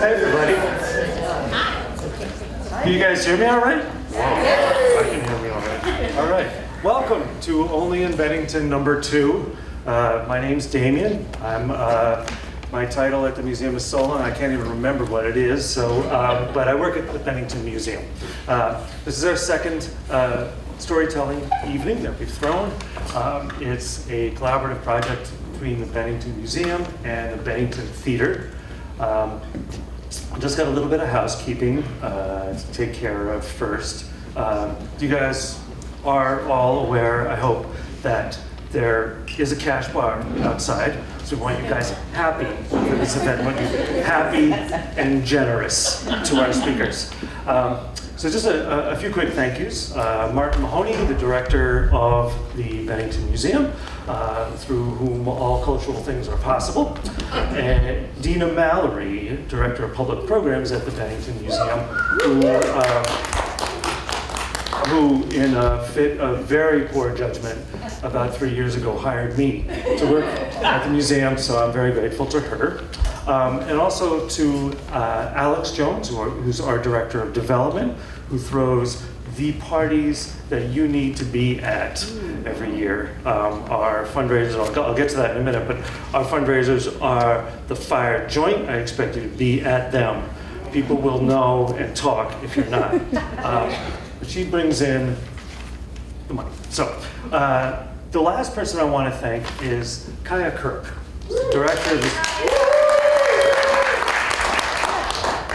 Hey, everybody. Can you guys hear me all right? I can hear me all right. All right. Welcome to Only in Bennington #2. My name's Damien. My title at the museum is Solon. I can't even remember what it is, but I work at the Bennington Museum. This is our second storytelling evening that we've thrown. It's a collaborative project between the Bennington Museum and the Bennington Theatre. Just got a little bit of housekeeping to take care of first. You guys are all aware, I hope, that there is a cash bar outside. So we want you guys happy for this event. We want you happy and generous to our speakers. So just a few quick thank yous. Martin Mahoney, the director of the Bennington Museum, through whom all cultural things are possible. And Dina Mallory, director of public programs at the Bennington Museum, who in a fit of very poor judgment about 3 years ago hired me to work at the museum, so I'm very grateful to her. And also to Alex Jones, who's our director of development, who throws the parties that you need to be at every year. Our fundraisers, I'll get to that in a minute, but our fundraisers are the Fire Joint. I expect you to be at them. People will know and talk if you're not. But she brings in the money. So the last person I want to thank is Kaya Kirk, director of this.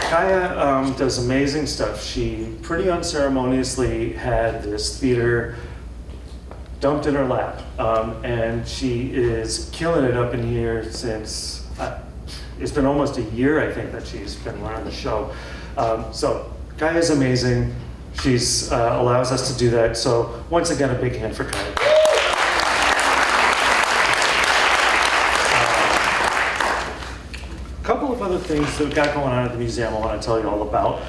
Kaya does amazing stuff. She pretty unceremoniously had this theater dumped in her lap, and she is killing it up in here since, it's been almost a year, I think, that she's been running the show. So Kaya's amazing. She's allows us to do that. So once again, a big hand for Kaya. A couple of other things that we've got going on at the museum I want to tell you all about.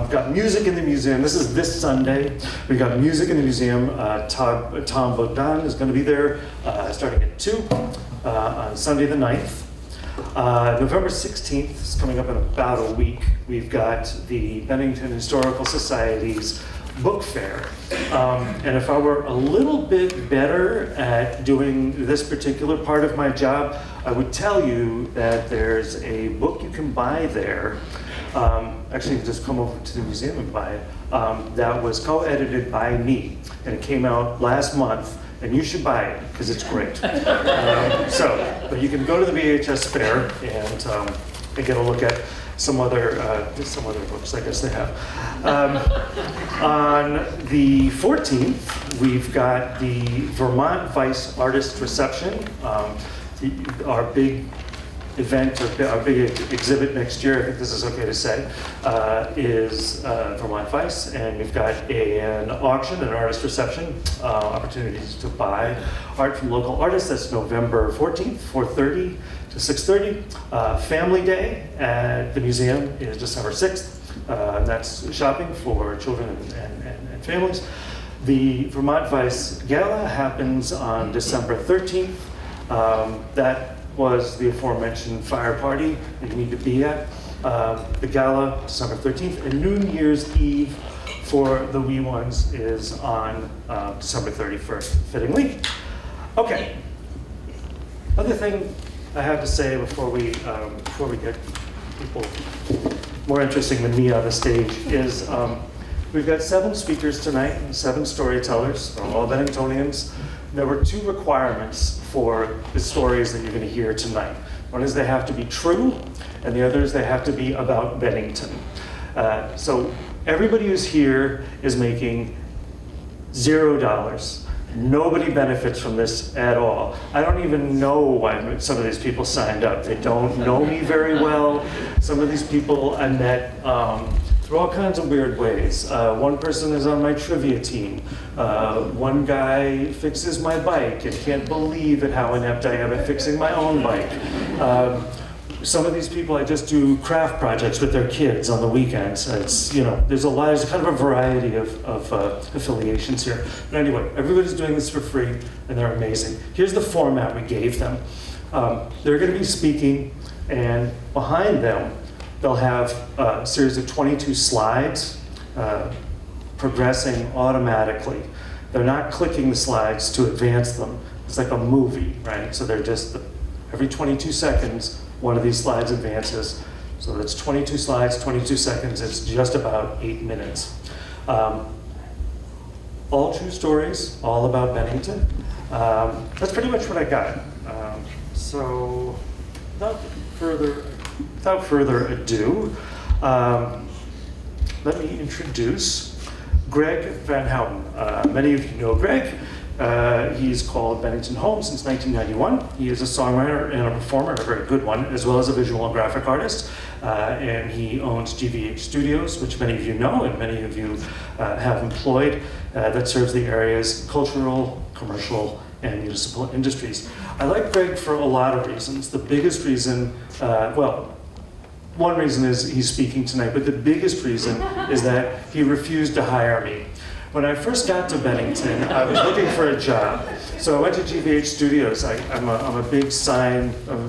We've got music in the museum. This is this Sunday. We've got music in the museum. Tom Bogdan is going to be there starting at 2 on Sunday the 9th. November 16th is coming up in about a week. We've got the Bennington Historical Society's book fair. And if I were a little bit better at doing this particular part of my job, I would tell you that there's a book you can buy there. Actually, you can just come over to the museum and buy it. That was co-edited by me, and it came out last month. And you should buy it, because it's great. But you can go to the VHS fair and get a look at some other books, I guess they have. On the 14th, we've got the Vermont Vice Artist Reception. Our big event, our big exhibit next year, I think this is okay to say, is Vermont Vice, and we've got an auction, an artist reception, opportunities to buy art from local artists. That's November 14th, 4:30 to 6:30. Family Day at the museum is December 6th, and that's shopping for children and families. The Vermont Vice Gala happens on December 13th. That was the aforementioned fire party that you need to be at. The gala, December 13th, and New Year's Eve for the wee ones is on December 31st, fittingly. Okay. Other thing I have to say before we get people more interesting than me on the stage is we've got 7 speakers tonight, 7 storytellers, all Benningtonians. There were 2 requirements for the stories that you're going to hear tonight. One is they have to be true, and the other is they have to be about Bennington. So everybody who's here is making $0. Nobody benefits from this at all. I don't even know why some of these people signed up. They don't know me very well. Some of these people I met through all kinds of weird ways. One person is on my trivia team. One guy fixes my bike and can't believe at how inept I am at fixing my own bike. Some of these people I just do craft projects with their kids on the weekends. It's, there's kind of a variety of affiliations here. But anyway, everybody's doing this for free and they're amazing. Here's the format we gave them. They're going to be speaking, and behind them they'll have a series of 22 slides progressing automatically. They're not clicking the slides to advance them. It's like a movie, right? So they're just, every 22 seconds, one of these slides advances. So that's 22 slides, 22 seconds. It's just about 8 minutes. All true stories, all about Bennington. That's pretty much what I got. So without further ado, let me introduce Greg Van Houten. Many of you know Greg. He's called Bennington home since 1991. He is a songwriter and a performer, and a very good one, as well as a visual and graphic artist. And he owns GVH Studios, which many of you know and many of you have employed, that serves the area's cultural, commercial, and municipal industries. I like Greg for a lot of reasons. The biggest reason, one reason is he's speaking tonight, but the biggest reason is that he refused to hire me. When I first got to Bennington, I was looking for a job. So I went to GVH Studios. I'm a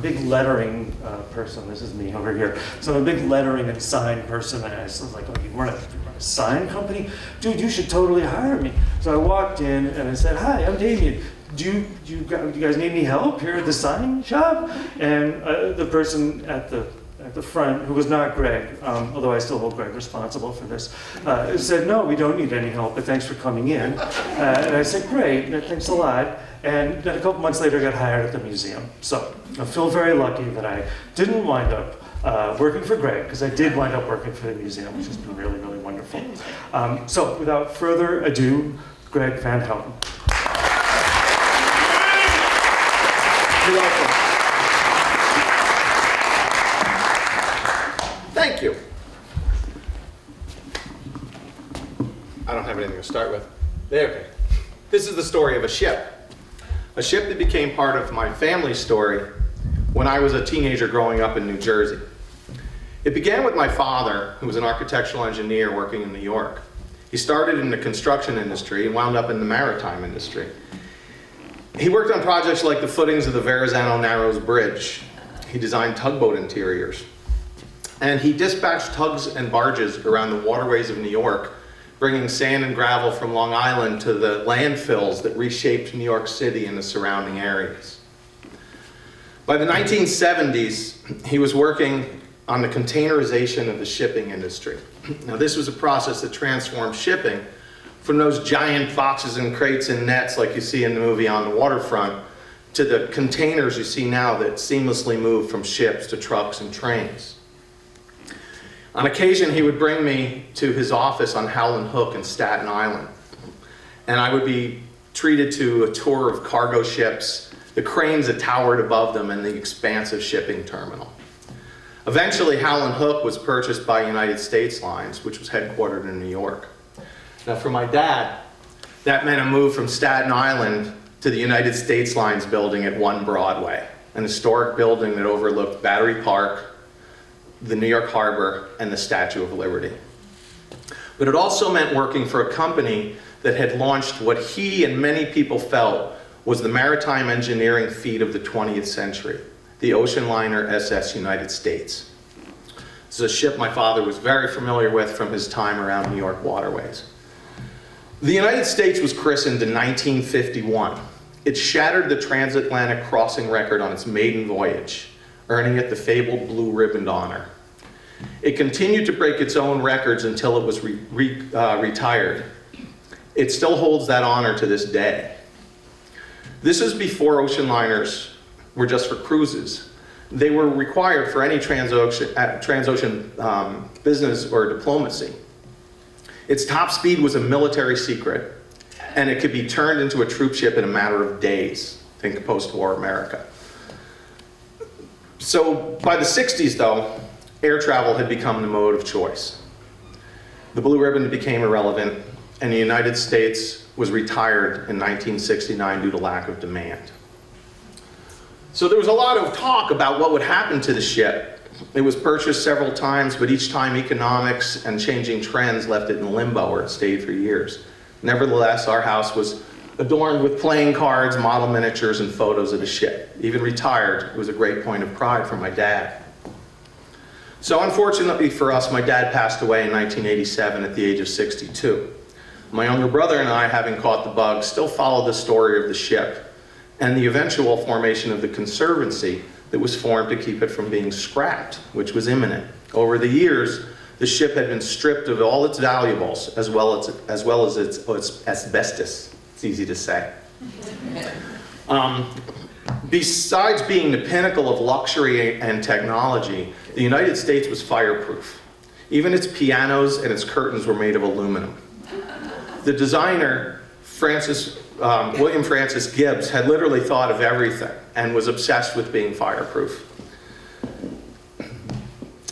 big lettering person. This is me over here. So I'm a big lettering and sign person. And I was like, oh, you run a sign company? Dude, you should totally hire me. So I walked in and I said, hi, I'm Damien. Do you guys need any help here at the sign shop? And the person at the front, who was not Greg, although I still hold Greg responsible for this, said, no, we don't need any help, but thanks for coming in. And I said, great, thanks a lot. And then a couple months later, I got hired at the museum. So I feel very lucky that I didn't wind up working for Greg, because I did wind up working for the museum, which has been really, really wonderful. So without further ado, Greg Van Houten. You're welcome. Thank you. I don't have anything to start with. Okay. This is the story of a ship. A ship that became part of my family's story when I was a teenager growing up in New Jersey. It began with my father, who was an architectural engineer working in New York. He started in the construction industry and wound up in the maritime industry. He worked on projects like the footings of the Verrazano Narrows Bridge. He designed tugboat interiors. And he dispatched tugs and barges around the waterways of New York, bringing sand and gravel from Long Island to the landfills that reshaped New York City and the surrounding areas. By the 1970s, he was working on the containerization of the shipping industry. Now, this was a process that transformed shipping from those giant boxes and crates and nets like you see in the movie On the Waterfront to the containers you see now that seamlessly move from ships to trucks and trains. On occasion, he would bring me to his office on Howland Hook in Staten Island, and I would be treated to a tour of cargo ships, the cranes that towered above them, and the expansive shipping terminal. Eventually, Howland Hook was purchased by United States Lines, which was headquartered in New York. Now, for my dad, that meant a move from Staten Island to the United States Lines building at 1 Broadway, an historic building that overlooked Battery Park, the New York Harbor, and the Statue of Liberty. But it also meant working for a company that had launched what he and many people felt was the maritime engineering feat of the 20th century, the ocean liner SS United States. This is a ship my father was very familiar with from his time around New York waterways. The United States was christened in 1951. It shattered the transatlantic crossing record on its maiden voyage, earning it the fabled blue ribbon honor. It continued to break its own records until it was retired. It still holds that honor to this day. This is before ocean liners were just for cruises. They were required for any transocean business or diplomacy. Its top speed was a military secret, and it could be turned into a troop ship in a matter of days. Think post-war America. So by the 60s, though, air travel had become the mode of choice. The blue ribbon became irrelevant, and the United States was retired in 1969 due to lack of demand. So there was a lot of talk about what would happen to the ship. It was purchased several times, but each time economics and changing trends left it in limbo, where it stayed for years. Nevertheless, our house was adorned with playing cards, model miniatures, and photos of the ship. Even retired, it was a great point of pride for my dad. So unfortunately for us, my dad passed away in 1987 at the age of 62. My younger brother and I, having caught the bug, still followed the story of the ship and the eventual formation of the conservancy that was formed to keep it from being scrapped, which was imminent. Over the years, the ship had been stripped of all its valuables, as well as its asbestos. It's easy to say. Besides being the pinnacle of luxury and technology, the United States was fireproof. Even its pianos and its curtains were made of aluminum. The designer, William Francis Gibbs, had literally thought of everything and was obsessed with being fireproof.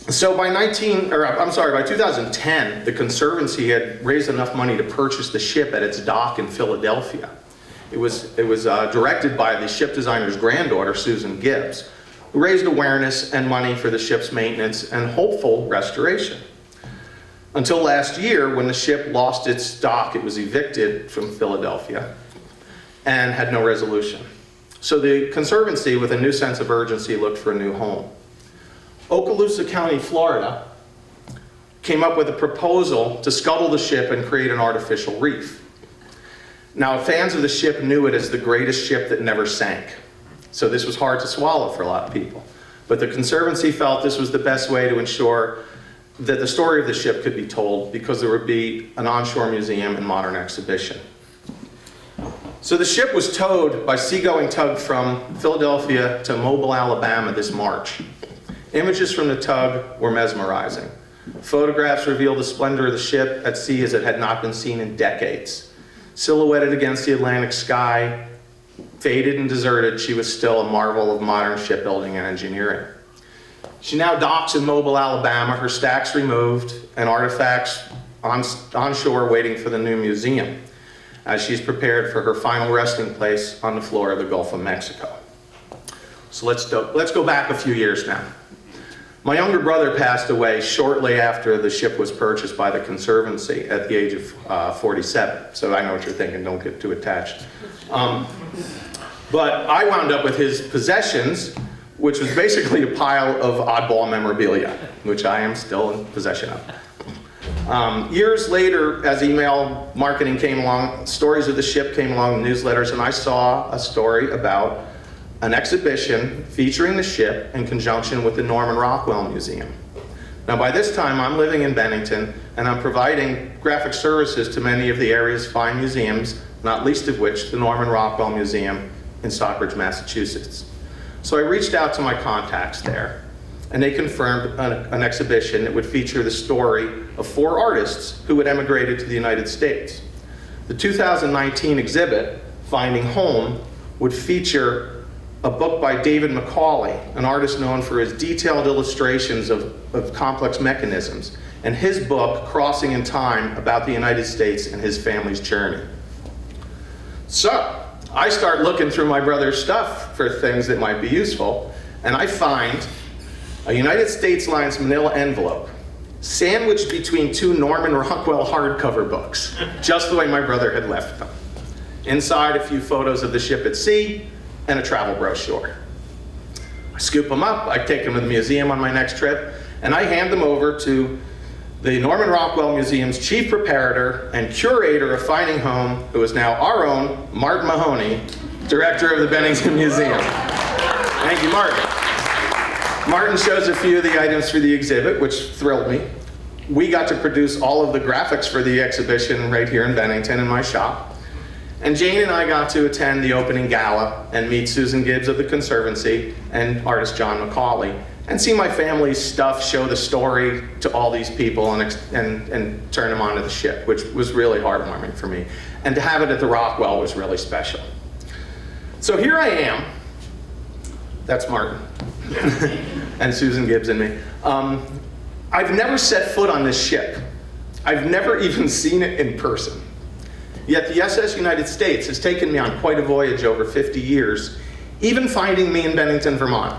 So by 2010, the Conservancy had raised enough money to purchase the ship at its dock in Philadelphia. It was directed by the ship designer's granddaughter, Susan Gibbs, who raised awareness and money for the ship's maintenance and hopeful restoration. Until last year, when the ship lost its dock, it was evicted from Philadelphia and had no resolution. So the Conservancy, with a new sense of urgency, looked for a new home. Okaloosa County, Florida, came up with a proposal to scuttle the ship and create an artificial reef. Now, fans of the ship knew it as the greatest ship that never sank. So this was hard to swallow for a lot of people. But the Conservancy felt this was the best way to ensure that the story of the ship could be told, because there would be an onshore museum and modern exhibition. So the ship was towed by seagoing tug from Philadelphia to Mobile, Alabama this March. Images from the tug were mesmerizing. Photographs revealed the splendor of the ship at sea as it had not been seen in decades. Silhouetted against the Atlantic sky, faded and deserted, she was still a marvel of modern shipbuilding and engineering. She now docks in Mobile, Alabama, her stacks removed and artifacts onshore waiting for the new museum, as she's prepared for her final resting place on the floor of the Gulf of Mexico. So let's go back a few years now. My younger brother passed away shortly after the ship was purchased by the Conservancy at the age of 47. So I know what you're thinking, don't get too attached. But I wound up with his possessions, which was basically a pile of oddball memorabilia, which I am still in possession of. Years later, as email marketing came along, stories of the ship came along, newsletters, and I saw a story about an exhibition featuring the ship in conjunction with the Norman Rockwell Museum. Now, by this time, I'm living in Bennington, and I'm providing graphic services to many of the area's fine museums, not least of which the Norman Rockwell Museum in Stockbridge, Massachusetts. So I reached out to my contacts there, and they confirmed an exhibition that would feature the story of 4 artists who had emigrated to the United States. The 2019 exhibit, Finding Home, would feature a book by David Macaulay, an artist known for his detailed illustrations of complex mechanisms, and his book, Crossing in Time, about the United States and his family's journey. So I start looking through my brother's stuff for things that might be useful, and I find a United States Lines manila envelope sandwiched between 2 Norman Rockwell hardcover books, just the way my brother had left them. Inside, a few photos of the ship at sea and a travel brochure. I scoop them up, I take them to the museum on my next trip, and I hand them over to the Norman Rockwell Museum's chief preparator and curator of Finding Home, who is now our own Martin Mahoney, director of the Bennington Museum. Thank you, Martin. Martin shows a few of the items for the exhibit, which thrilled me. We got to produce all of the graphics for the exhibition right here in Bennington in my shop. And Jane and I got to attend the opening gala and meet Susan Gibbs of the Conservancy and artist John Macaulay, and see my family's stuff show the story to all these people and turn them onto the ship, which was really heartwarming for me. And to have it at the Rockwell was really special. So here I am. That's Martin. And Susan Gibbs and me. I've never set foot on this ship. I've never even seen it in person. Yet the SS United States has taken me on quite a voyage over 50 years, even finding me in Bennington, Vermont.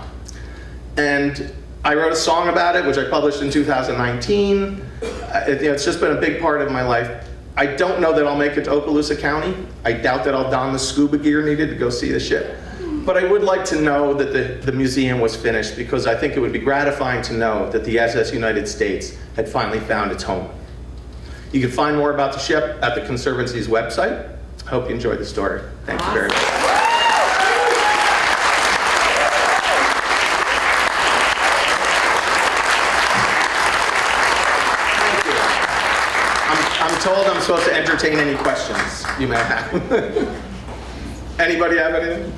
And I wrote a song about it, which I published in 2019. It's just been a big part of my life. I don't know that I'll make it to Okaloosa County. I doubt that I'll don the scuba gear needed to go see the ship. But I would like to know that the museum was finished, because I think it would be gratifying to know that the SS United States had finally found its home. You can find more about the ship at the Conservancy's website. I hope you enjoyed the story. Thank you very much. Thank you. I'm told I'm supposed to entertain any questions you may have. Anybody have anything?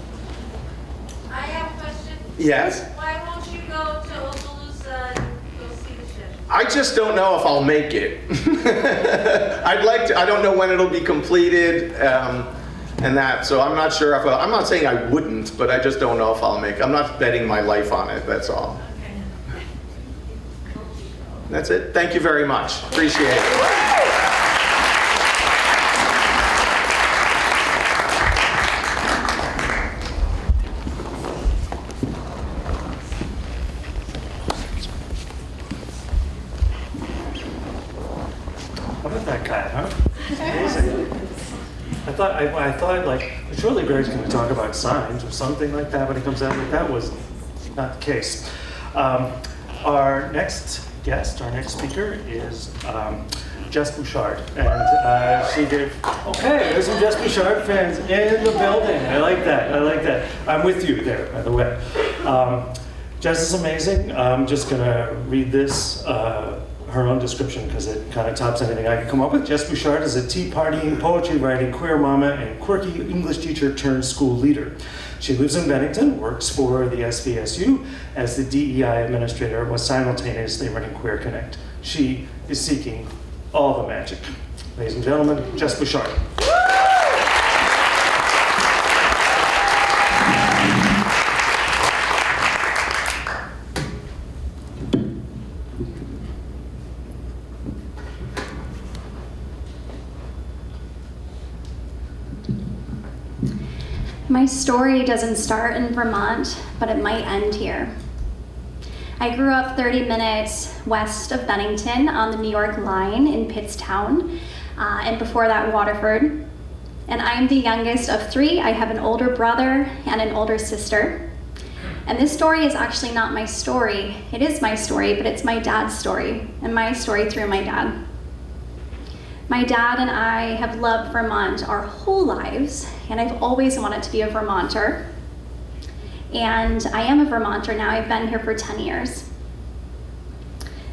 I have a question. Yes? Why won't you go to Okaloosa and go see the ship? I just don't know if I'll make it. I'd like to. I don't know when it'll be completed, and that. So I'm not sure if I'm not saying I wouldn't, but I just don't know if I'll make it. I'm not betting my life on it. That's all. Okay. That's it. Thank you very much. Appreciate it. How about that guy, huh? Amazing. I thought like, surely Greg's going to talk about signs or something like that when he comes out, but that was not the case. Our next guest, our next speaker is Jess Bouchard. And she gave, okay, there's some Jess Bouchard fans in the building. I like that, I like that. I'm with you there, by the way. Jess is amazing. I'm just going to read this. Her own description, because it kind of tops anything I could come up with. Jess Bouchard is a tea partying, poetry writing, queer mama, and quirky English teacher turned school leader. She lives in Bennington, works for the SVSU as the DEI administrator, while simultaneously running Queer Connect. She is seeking all the magic. Ladies and gentlemen, Jess Bouchard. My story doesn't start in Vermont, but it might end here. I grew up 30 minutes west of Bennington on the New York line in Pittstown, and before that, Waterford. And I'm the youngest of three. I have an older brother and an older sister. And this story is actually not my story. It is my story, but it's my dad's story, and my story through my dad. My dad and I have loved Vermont our whole lives, and I've always wanted to be a Vermonter. And I am a Vermonter now. I've been here for 10 years.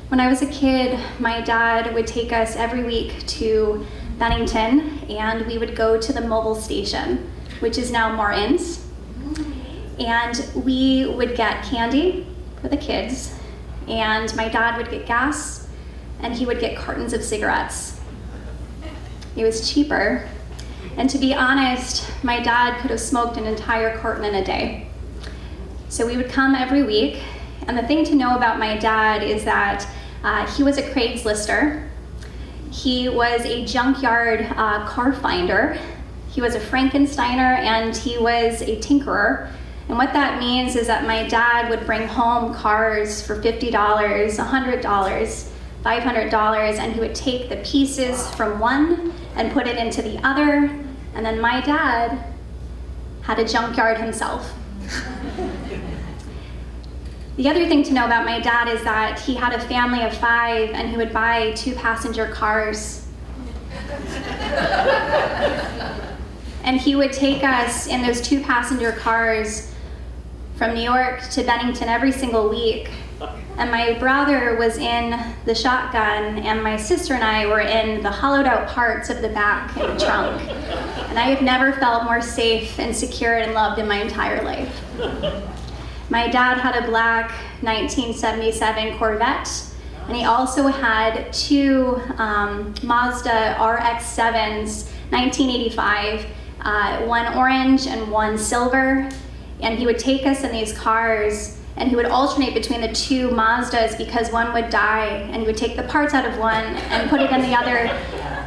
When I was a kid, my dad would take us every week to Bennington, and we would go to the mobile station, which is now Martin's. And we would get candy for the kids, and my dad would get gas, and he would get cartons of cigarettes. It was cheaper. And to be honest, my dad could have smoked an entire carton in a day. So we would come every week. And the thing to know about my dad is that he was a Craigslister. He was a junkyard car finder. He was a Frankensteiner, and he was a tinkerer. And what that means is that my dad would bring home cars for $50, $100, $500, and he would take the pieces from one and put it into the other. And then my dad had a junkyard himself. The other thing to know about my dad is that he had a family of 5, and he would buy 2-passenger cars. And he would take us in those 2-passenger cars from New York to Bennington every single week. And my brother was in the shotgun, and my sister and I were in the hollowed out parts of the back in the trunk. And I have never felt more safe and secure and loved in my entire life. My dad had a black 1977 Corvette, and he also had 2 Mazda RX-7s, 1985, one orange and one silver. And he would take us in these cars, and he would alternate between the 2 Mazdas because one would die, and he would take the parts out of one and put it in the other,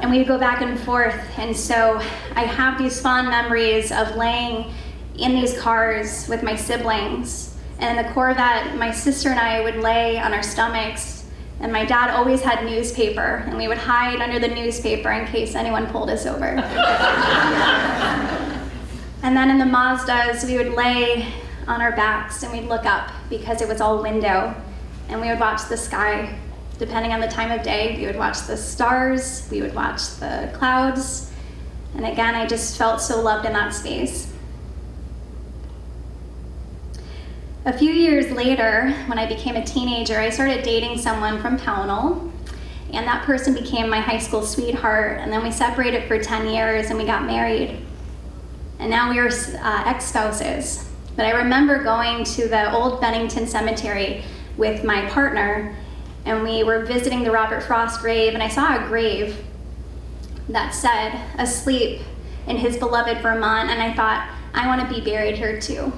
and we would go back and forth. And so I have these fond memories of laying in these cars with my siblings. And in the Corvette, my sister and I would lay on our stomachs, and my dad always had newspaper, and we would hide under the newspaper in case anyone pulled us over. And then in the Mazdas, we would lay on our backs and we'd look up because it was all window, and we would watch the sky. Depending on the time of day, we would watch the stars, we would watch the clouds, and again, I just felt so loved in that space. A few years later, when I became a teenager, I started dating someone from Pownell, and that person became my high school sweetheart, and then we separated for 10 years and we got married. And now we are ex-spouses. But I remember going to the old Bennington cemetery with my partner, and we were visiting the Robert Frost grave, and I saw a grave that said, "Asleep in his beloved Vermont," and I thought, I want to be buried here too.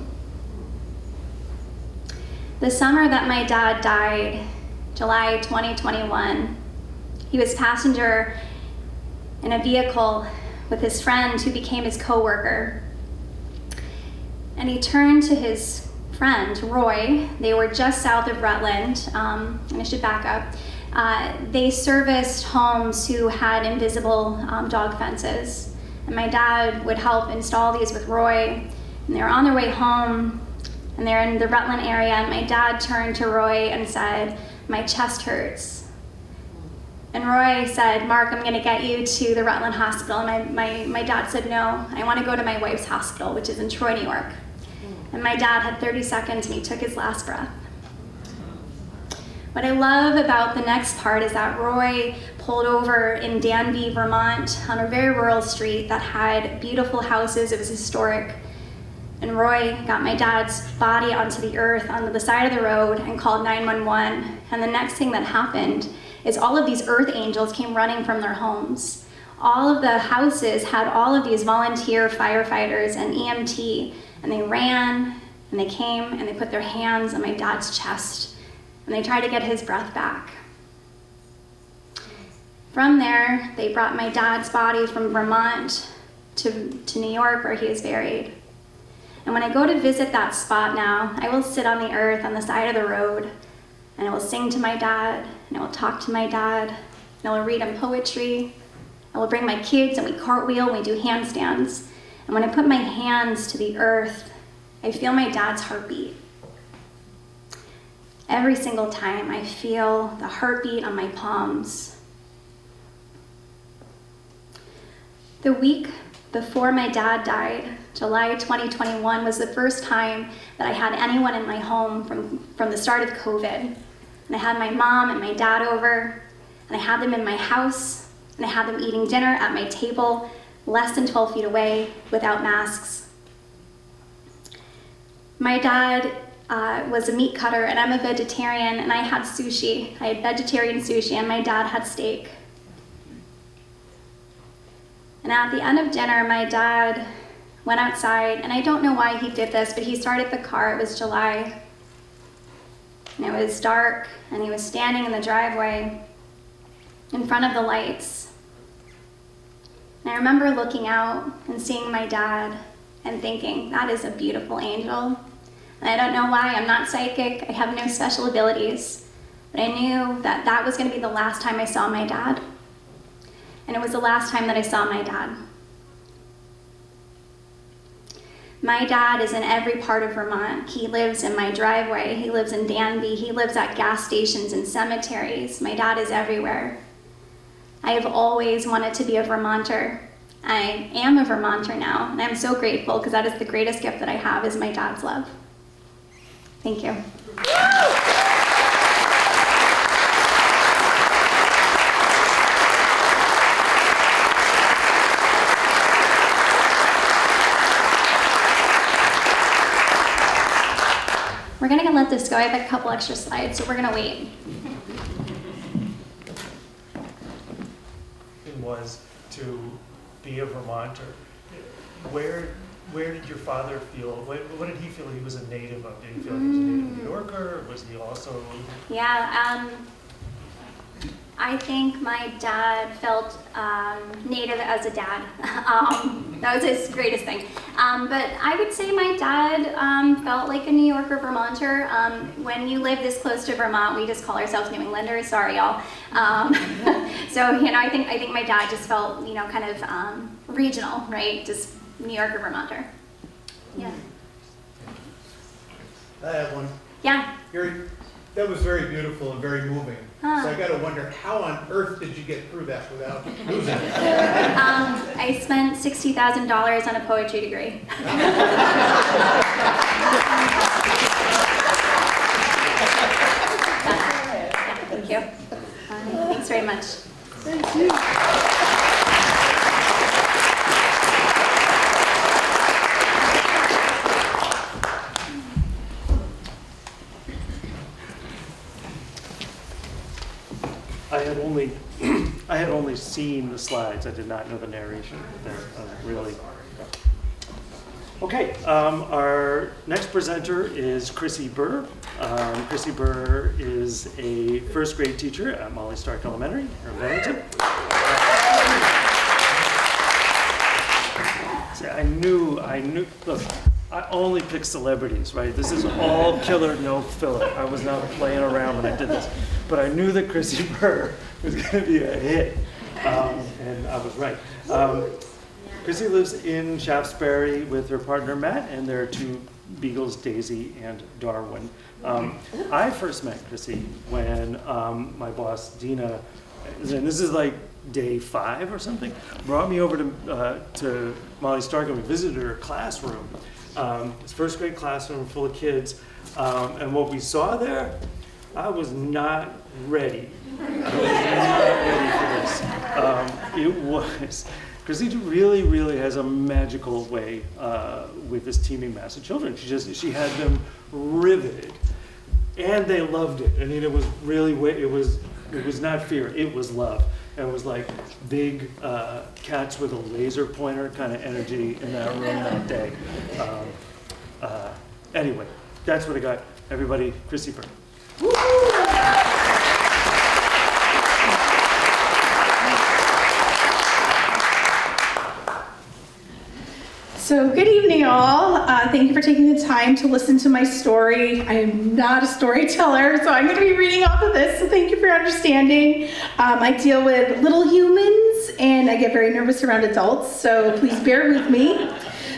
The summer that my dad died, July 2021, he was passenger in a vehicle with his friend who became his coworker. And he turned to his friend, Roy. They were just south of Rutland, and I should back up. They serviced homes who had invisible dog fences. And my dad would help install these with Roy. And they were on their way home, and they're in the Rutland area, and my dad turned to Roy and said, "My chest hurts." And Roy said, "Mark, I'm gonna get you to the Rutland Hospital." And my dad said, "No, I wanna go to my wife's hospital, which is in Troy, New York." And my dad had 30 seconds and he took his last breath. What I love about the next part is that Roy pulled over in Danby, Vermont on a very rural street that had beautiful houses. It was historic. And Roy got my dad's body onto the earth on the side of the road and called 911. And the next thing that happened is all of these earth angels came running from their homes. All of the houses had all of these volunteer firefighters and EMT, and they ran and they came and they put their hands on my dad's chest and they tried to get his breath back. From there, they brought my dad's body from Vermont to New York, where he is buried. And when I go to visit that spot now, I will sit on the earth on the side of the road, and I will sing to my dad, and I will talk to my dad, and I will read him poetry. I will bring my kids and we cartwheel and we do handstands. And when I put my hands to the earth, I feel my dad's heartbeat. Every single time I feel the heartbeat on my palms. The week before my dad died, July 2021, was the first time that I had anyone in my home from the start of COVID. And I had my mom and my dad over, and I had them in my house, and I had them eating dinner at my table, less than 12 feet away, without masks. My dad was a meat cutter, and I'm a vegetarian, and I had sushi. I had vegetarian sushi, and my dad had steak. And at the end of dinner, my dad went outside, and I don't know why he did this, but he started the car. It was July, and it was dark, and he was standing in the driveway in front of the lights. And I remember looking out and seeing my dad and thinking, that is a beautiful angel. And I don't know why, I'm not psychic, I have no special abilities, but I knew that that was going to be the last time I saw my dad. And it was the last time that I saw my dad. My dad is in every part of Vermont. He lives in my driveway, he lives in Danby, he lives at gas stations and cemeteries. My dad is everywhere. I have always wanted to be a Vermonter. I am a Vermonter now, and I'm so grateful because that is the greatest gift that I have is my dad's love. Thank you. We're gonna let this go. I have a couple extra slides, so we're gonna wait. It was to be a Vermonter. Where did your father feel? What did he feel he was a native of? Did he feel he was a native New Yorker? Or was he also? Yeah, I think my dad felt native as a dad. That was his greatest thing. But I would say my dad felt like a New Yorker Vermonter. When you live this close to Vermont, we just call ourselves New Englanders. Sorry, y'all. So I think my dad just felt kind of regional, right? Just New Yorker Vermonter. Yeah. I have one. Yeah. That was very beautiful and very moving. Ah. So I gotta wonder, how on earth did you get through that without losing it? I spent $60,000 on a poetry degree. Thank you. Thanks very much. Thank you. I had only seen the slides. I did not know the narration. They're really. Okay, our next presenter is Chrissy Burr. Chrissy Burr is a first grade teacher at Molly Stark Elementary in Bennington. See, I knew, look, I only pick celebrities, right? This is all killer, no filler. I was not playing around when I did this. But I knew that Chrissy Burr was going to be a hit, and I was right. Chrissy lives in Shaftesbury with her partner Matt and their two beagles, Daisy and Darwin. I first met Chrissy when my boss Dina, and this is like day 5 or something, brought me over to Molly Stark and we visited her classroom. It's first grade classroom full of kids, and what we saw there, I was not ready. I was not ready for this. It was. Chrissy really, really has a magical way with this teaming mass of children. She had them riveted, and they loved it. I mean, it was really, it was not fear, it was love. And it was like big cats with a laser pointer kind of energy in that room that day. Anyway, that's what I got. Everybody, Chrissy Burr. So good evening, all. Thank you for taking the time to listen to my story. I am not a storyteller, so I'm going to be reading off of this, so thank you for your understanding. I deal with little humans, and I get very nervous around adults, so please bear with me.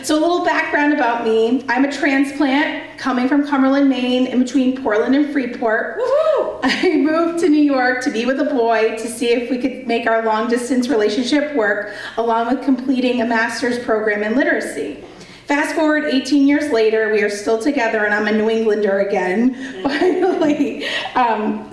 So a little background about me. I'm a transplant coming from Cumberland, Maine, in between Portland and Freeport. Woohoo! I moved to New York to be with a boy to see if we could make our long-distance relationship work, along with completing a master's program in literacy. Fast forward 18 years later, we are still together, and I'm a New Englander again, finally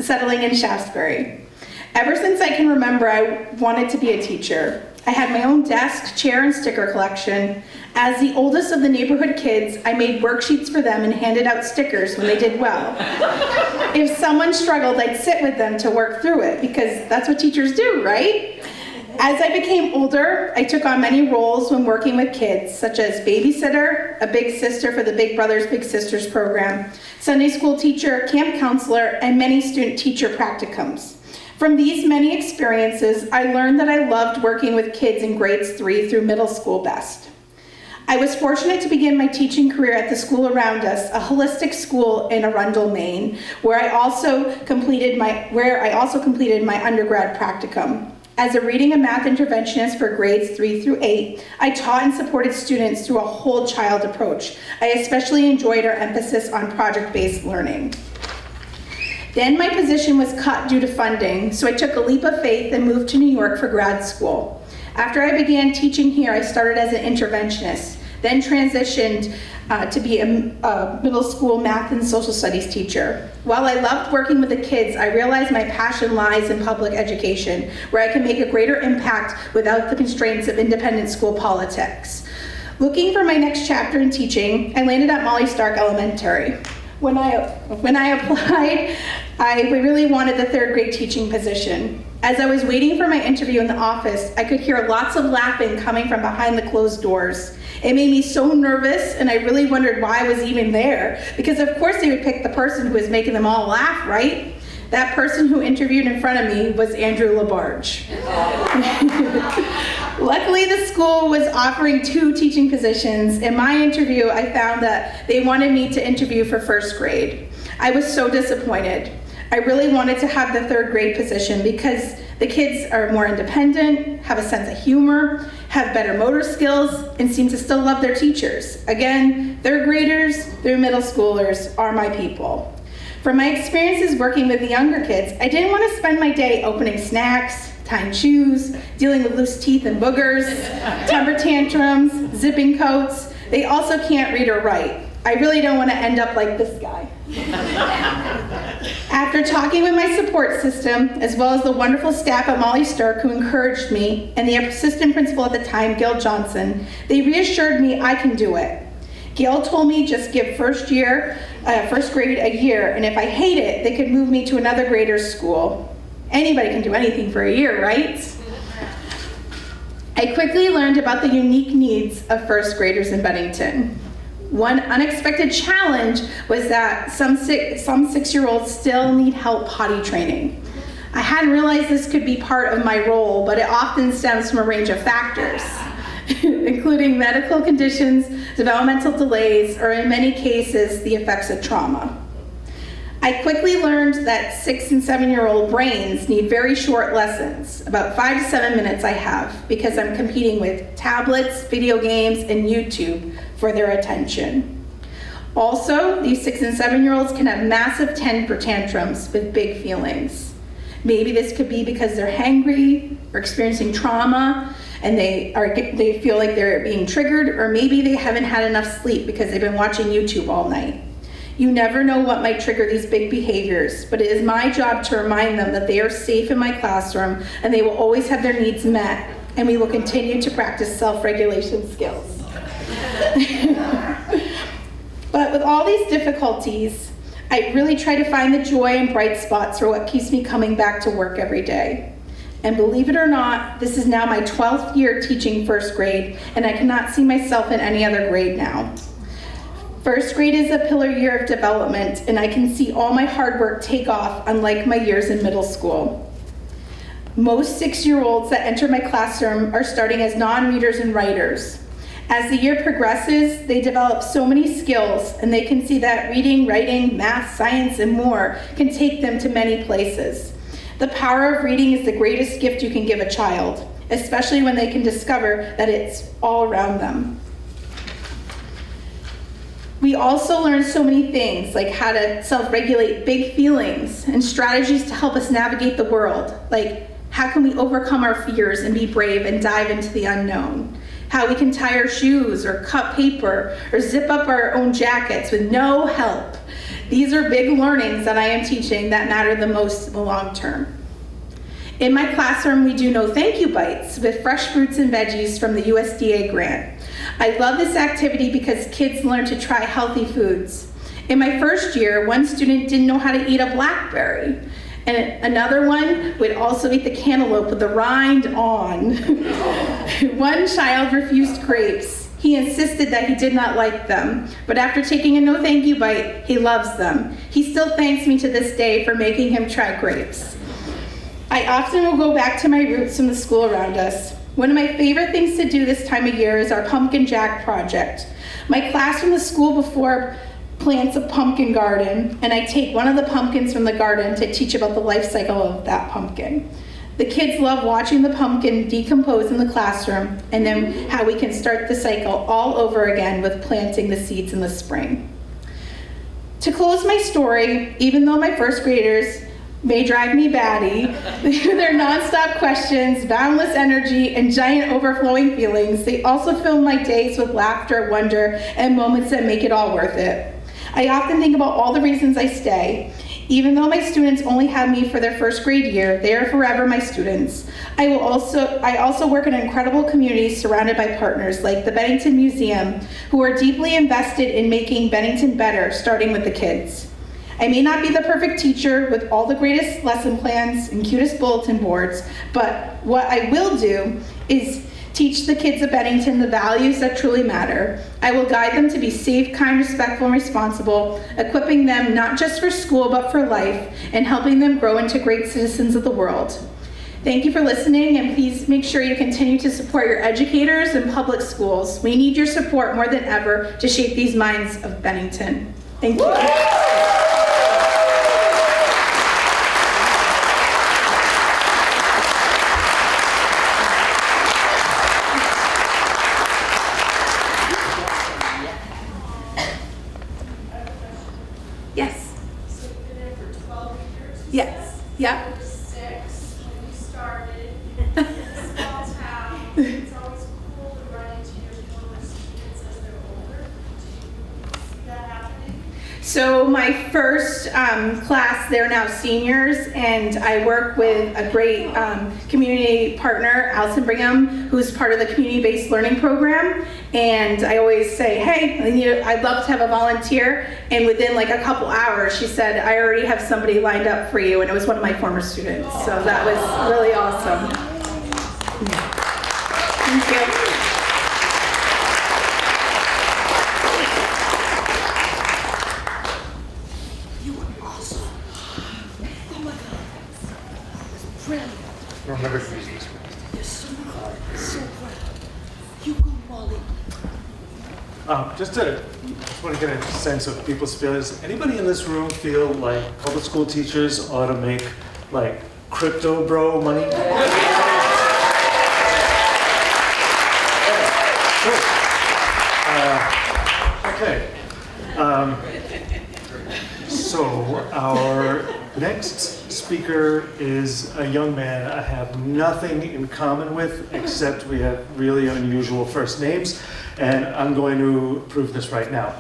settling in Shaftesbury. Ever since I can remember, I wanted to be a teacher. I had my own desk, chair, and sticker collection. As the oldest of the neighborhood kids, I made worksheets for them and handed out stickers when they did well. If someone struggled, I'd sit with them to work through it, because that's what teachers do, right? As I became older, I took on many roles when working with kids, such as babysitter, a big sister for the Big Brothers Big Sisters program, Sunday school teacher, camp counselor, and many student-teacher practicums. From these many experiences, I learned that I loved working with kids in grades 3 through middle school best. I was fortunate to begin my teaching career at the school around us, a holistic school in Arundel, Maine, where I also completed my undergrad practicum. As a reading and math interventionist for grades 3 through 8, I taught and supported students through a whole child approach. I especially enjoyed our emphasis on project-based learning. Then my position was cut due to funding, so I took a leap of faith and moved to New York for grad school. After I began teaching here, I started as an interventionist, then transitioned to be a middle school math and social studies teacher. While I loved working with the kids, I realized my passion lies in public education, where I can make a greater impact without the constraints of independent school politics. Looking for my next chapter in teaching, I landed at Molly Stark Elementary. When I applied, I really wanted the 3rd grade teaching position. As I was waiting for my interview in the office, I could hear lots of laughing coming from behind the closed doors. It made me so nervous, and I really wondered why I was even there, because of course they would pick the person who was making them all laugh, right? That person who interviewed in front of me was Andrew LaBarge. Luckily, the school was offering 2 teaching positions. In my interview, I found that they wanted me to interview for 1st grade. I was so disappointed. I really wanted to have the 3rd grade position because The kids are more independent, have a sense of humor, have better motor skills, and seem to still love their teachers. Again, third graders through middle schoolers are my people. From my experiences working with the younger kids, I didn't want to spend my day opening snacks, tying shoes, dealing with loose teeth and boogers, temper tantrums, zipping coats. They also can't read or write. I really don't want to end up like this guy. After talking with my support system, as well as the wonderful staff at Molly Stark who encouraged me, and the assistant principal at the time, Gail Johnson, they reassured me I can do it. Gail told me just give first grade a year, and if I hate it, they could move me to another grader's school. Anybody can do anything for a year, right? I quickly learned about the unique needs of first graders in Bennington. One unexpected challenge was that some 6-year-olds still need help potty training. I hadn't realized this could be part of my role, but it often stems from a range of factors, including medical conditions, developmental delays, or in many cases, the effects of trauma. I quickly learned that 6 and 7-year-old brains need very short lessons, about 5 to 7 minutes I have, because I'm competing with tablets, video games, and YouTube for their attention. Also, these 6 and 7-year-olds can have massive temper tantrums with big feelings. Maybe this could be because they're hangry or experiencing trauma, and they feel like they're being triggered, or maybe they haven't had enough sleep because they've been watching YouTube all night. You never know what might trigger these big behaviors, but it is my job to remind them that they are safe in my classroom and they will always have their needs met, and we will continue to practice self-regulation skills. But with all these difficulties, I really try to find the joy and bright spots for what keeps me coming back to work every day. And believe it or not, this is now my 12th year teaching first grade, and I cannot see myself in any other grade now. First grade is a pillar year of development, and I can see all my hard work take off, unlike my years in middle school. Most 6-year-olds that enter my classroom are starting as non-readers and writers. As the year progresses, they develop so many skills, and they can see that reading, writing, math, science, and more can take them to many places. The power of reading is the greatest gift you can give a child, especially when they can discover that it's all around them. We also learn so many things, like how to self-regulate big feelings and strategies to help us navigate the world, like how can we overcome our fears and be brave and dive into the unknown, how we can tie our shoes or cut paper or zip up our own jackets with no help. These are big learnings that I am teaching that matter the most in the long term. In my classroom, we do no thank you bites with fresh fruits and veggies from the USDA grant. I love this activity because kids learn to try healthy foods. In my first year, one student didn't know how to eat a blackberry, and another one would also eat the cantaloupe with the rind on. One child refused grapes. He insisted that he did not like them, but after taking a no thank you bite, he loves them. He still thanks me to this day for making him try grapes. I often will go back to my roots from the school around us. One of my favorite things to do this time of year is our pumpkin jack project. My class from the school before plants a pumpkin garden, and I take one of the pumpkins from the garden to teach about the life cycle of that pumpkin. The kids love watching the pumpkin decompose in the classroom, and then how we can start the cycle all over again with planting the seeds in the spring. To close my story, even though my first graders may drive me batty, their nonstop questions, boundless energy, and giant overflowing feelings, they also fill my days with laughter, wonder, and moments that make it all worth it. I often think about all the reasons I stay. Even though my students only have me for their first grade year, they are forever my students. I also work in an incredible community surrounded by partners like the Bennington Museum, who are deeply invested in making Bennington better, starting with the kids. I may not be the perfect teacher with all the greatest lesson plans and cutest bulletin boards, but what I will do is teach the kids of Bennington the values that truly matter. I will guide them to be safe, kind, respectful, and responsible, equipping them not just for school but for life, and helping them grow into great citizens of the world. Thank you for listening, and please make sure you continue to support your educators and public schools. We need your support more than ever to shape these minds of Bennington. Thank you. Yes. So you've been there for 12 years? you Yes. said? Yep. I was 6 when you started. It's a small town. It's always cool to run into your former students as they're older. Do you see that happening? So my first class, they're now seniors, and I work with a great community partner, Allison Brigham, who's part of the community-based learning program. And I always say, hey, I'd love to have a volunteer. And within like a couple hours, she said, I already have somebody lined up for you. And it was one of my former students. So that was really awesome. Thank you. Remember to use this one. Just want to get a sense of people's feelings. Does anybody in this room feel like public school teachers ought to make like crypto bro money? Okay. So our next speaker is a young man I have nothing in common with except we have really unusual first names, and I'm going to prove this right now.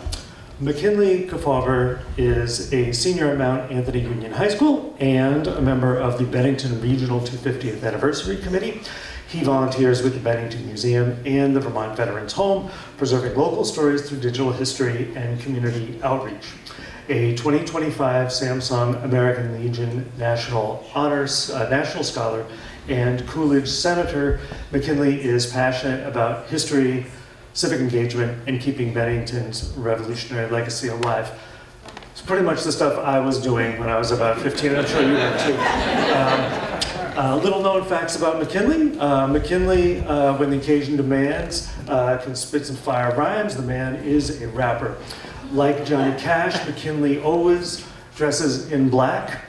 McKinley Kefauver is a senior at Mount Anthony Union High School and a member of the Bennington Regional 250th Anniversary Committee. He volunteers with the Bennington Museum and the Vermont Veterans Home, preserving local stories through digital history and community outreach. A 2025 Samsung American Legion National Honors National Scholar and Coolidge Senator, McKinley is passionate about history, civic engagement, and keeping Bennington's revolutionary legacy alive. It's pretty much the stuff I was doing when I was about 15, and I'm sure you were too. Little known facts about McKinley. McKinley, when the occasion demands, can spit some fire rhymes. The man is a rapper. Like Johnny Cash, McKinley always dresses in black,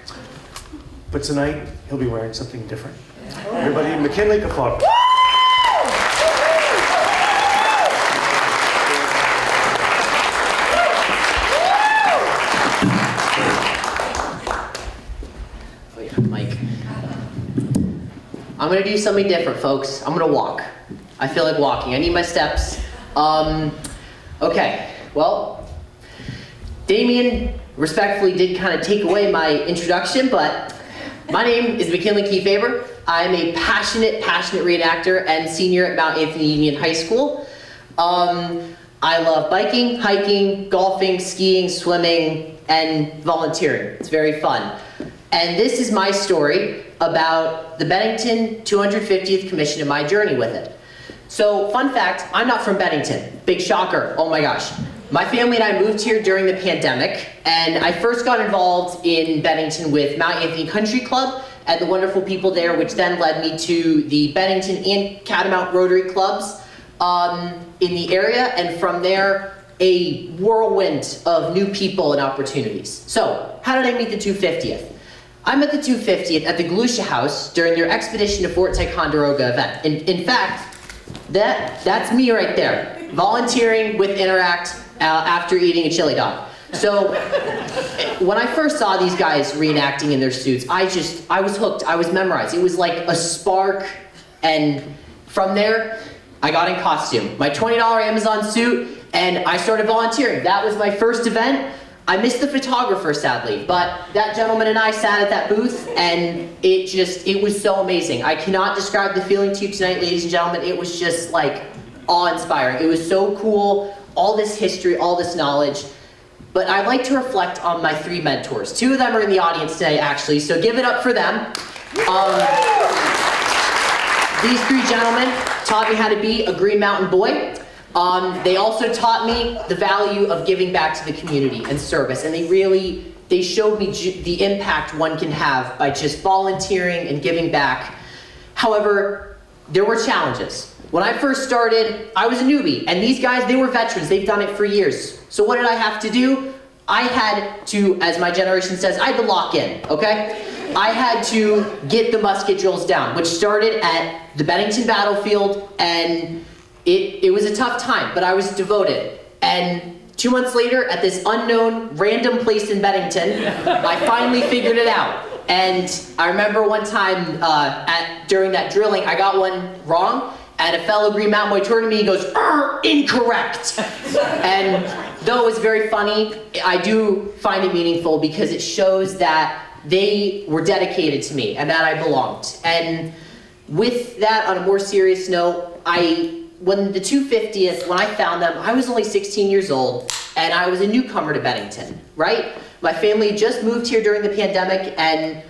but tonight he'll be wearing something different. Everybody, McKinley Kefauver. Oh yeah, Mike. I'm gonna do something different, folks. I'm gonna walk. I feel like walking. I need my steps. Okay, well, Damien respectfully did kind of take away my introduction, but my name is McKinley Kefauver. I'm a passionate reenactor and senior at Mount Anthony Union High School. I love biking, hiking, golfing, skiing, swimming, and volunteering. It's very fun. And this is my story about the Bennington 250th Commission and my journey with it. So, fun fact, I'm not from Bennington. Big shocker, oh my gosh. My family and I moved here during the pandemic, and I first got involved in Bennington with Mount Anthony Country Club and the wonderful people there, which then led me to the Bennington and Catamount Rotary Clubs in the area, and from there, a whirlwind of new people and opportunities. So, how did I meet the 250th? I met the 250th at the Galusha House during their Expedition to Fort Ticonderoga event. In fact, that's me right there, volunteering with Interact after eating a chili dog. So when I first saw these guys reenacting in their suits, I was hooked, I was memorized. It was like a spark, and from there, I got in costume. My $20 Amazon suit, and I started volunteering. That was my first event. I missed the photographer, sadly, but that gentleman and I sat at that booth, and it was so amazing. I cannot describe the feeling to you tonight, ladies and gentlemen. It was just like awe-inspiring. It was so cool, all this history, all this knowledge. But I'd like to reflect on my 3 mentors. 2 of them are in the audience today, actually, so give it up for them. These 3 gentlemen taught me how to be a Green Mountain boy. They also taught me the value of giving back to the community and service, and they showed me the impact one can have by just volunteering and giving back. However, there were challenges. When I first started, I was a newbie, and these guys, they were veterans. They've done it for years. So what did I have to do? I had to, as my generation says, I had to lock in, okay? I had to get the musket drills down, which started at the Bennington battlefield, and it was a tough time, but I was devoted. And 2 months later, at this unknown random place in Bennington, I finally figured it out. And I remember one time during that drilling, I got one wrong, and a fellow Green Mountain Boy turned to me and goes, incorrect! And though it was very funny, I do find it meaningful because it shows that they were dedicated to me and that I belonged. And with that, on a more serious note, when the 250th, when I found them, I was only 16 years old, and I was a newcomer to Bennington, right? My family just moved here during the pandemic, and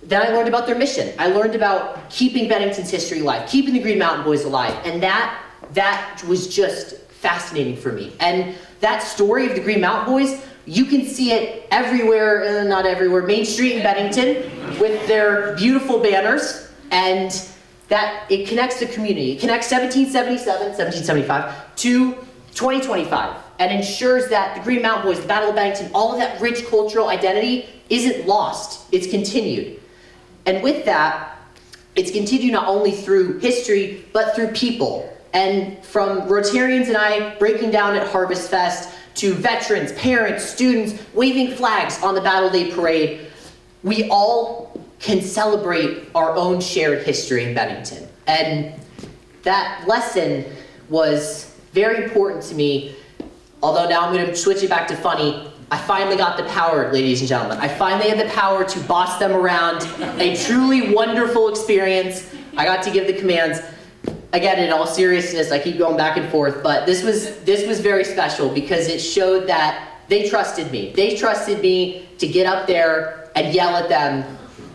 then I learned about their mission. I learned about keeping Bennington's history alive, keeping the Green Mountain Boys alive, and that was just fascinating for me. And that story of the Green Mountain Boys, you can see it everywhere, not everywhere, Main Street in Bennington, with their beautiful banners, and that it connects the community. It connects 1775 to 2025 and ensures that the Green Mountain Boys, the Battle of Bennington, all of that rich cultural identity isn't lost, it's continued. And with that, it's continued not only through history, but through people. And from Rotarians and I breaking down at Harvest Fest, to veterans, parents, students, waving flags on the Battle Day Parade, we all can celebrate our own shared history in Bennington. And that lesson was very important to me, although now I'm going to switch it back to funny. I finally got the power, ladies and gentlemen. I finally had the power to boss them around. A truly wonderful experience. I got to give the commands. Again, in all seriousness, I keep going back and forth, but this was very special because it showed that they trusted me. They trusted me to get up there and yell at them.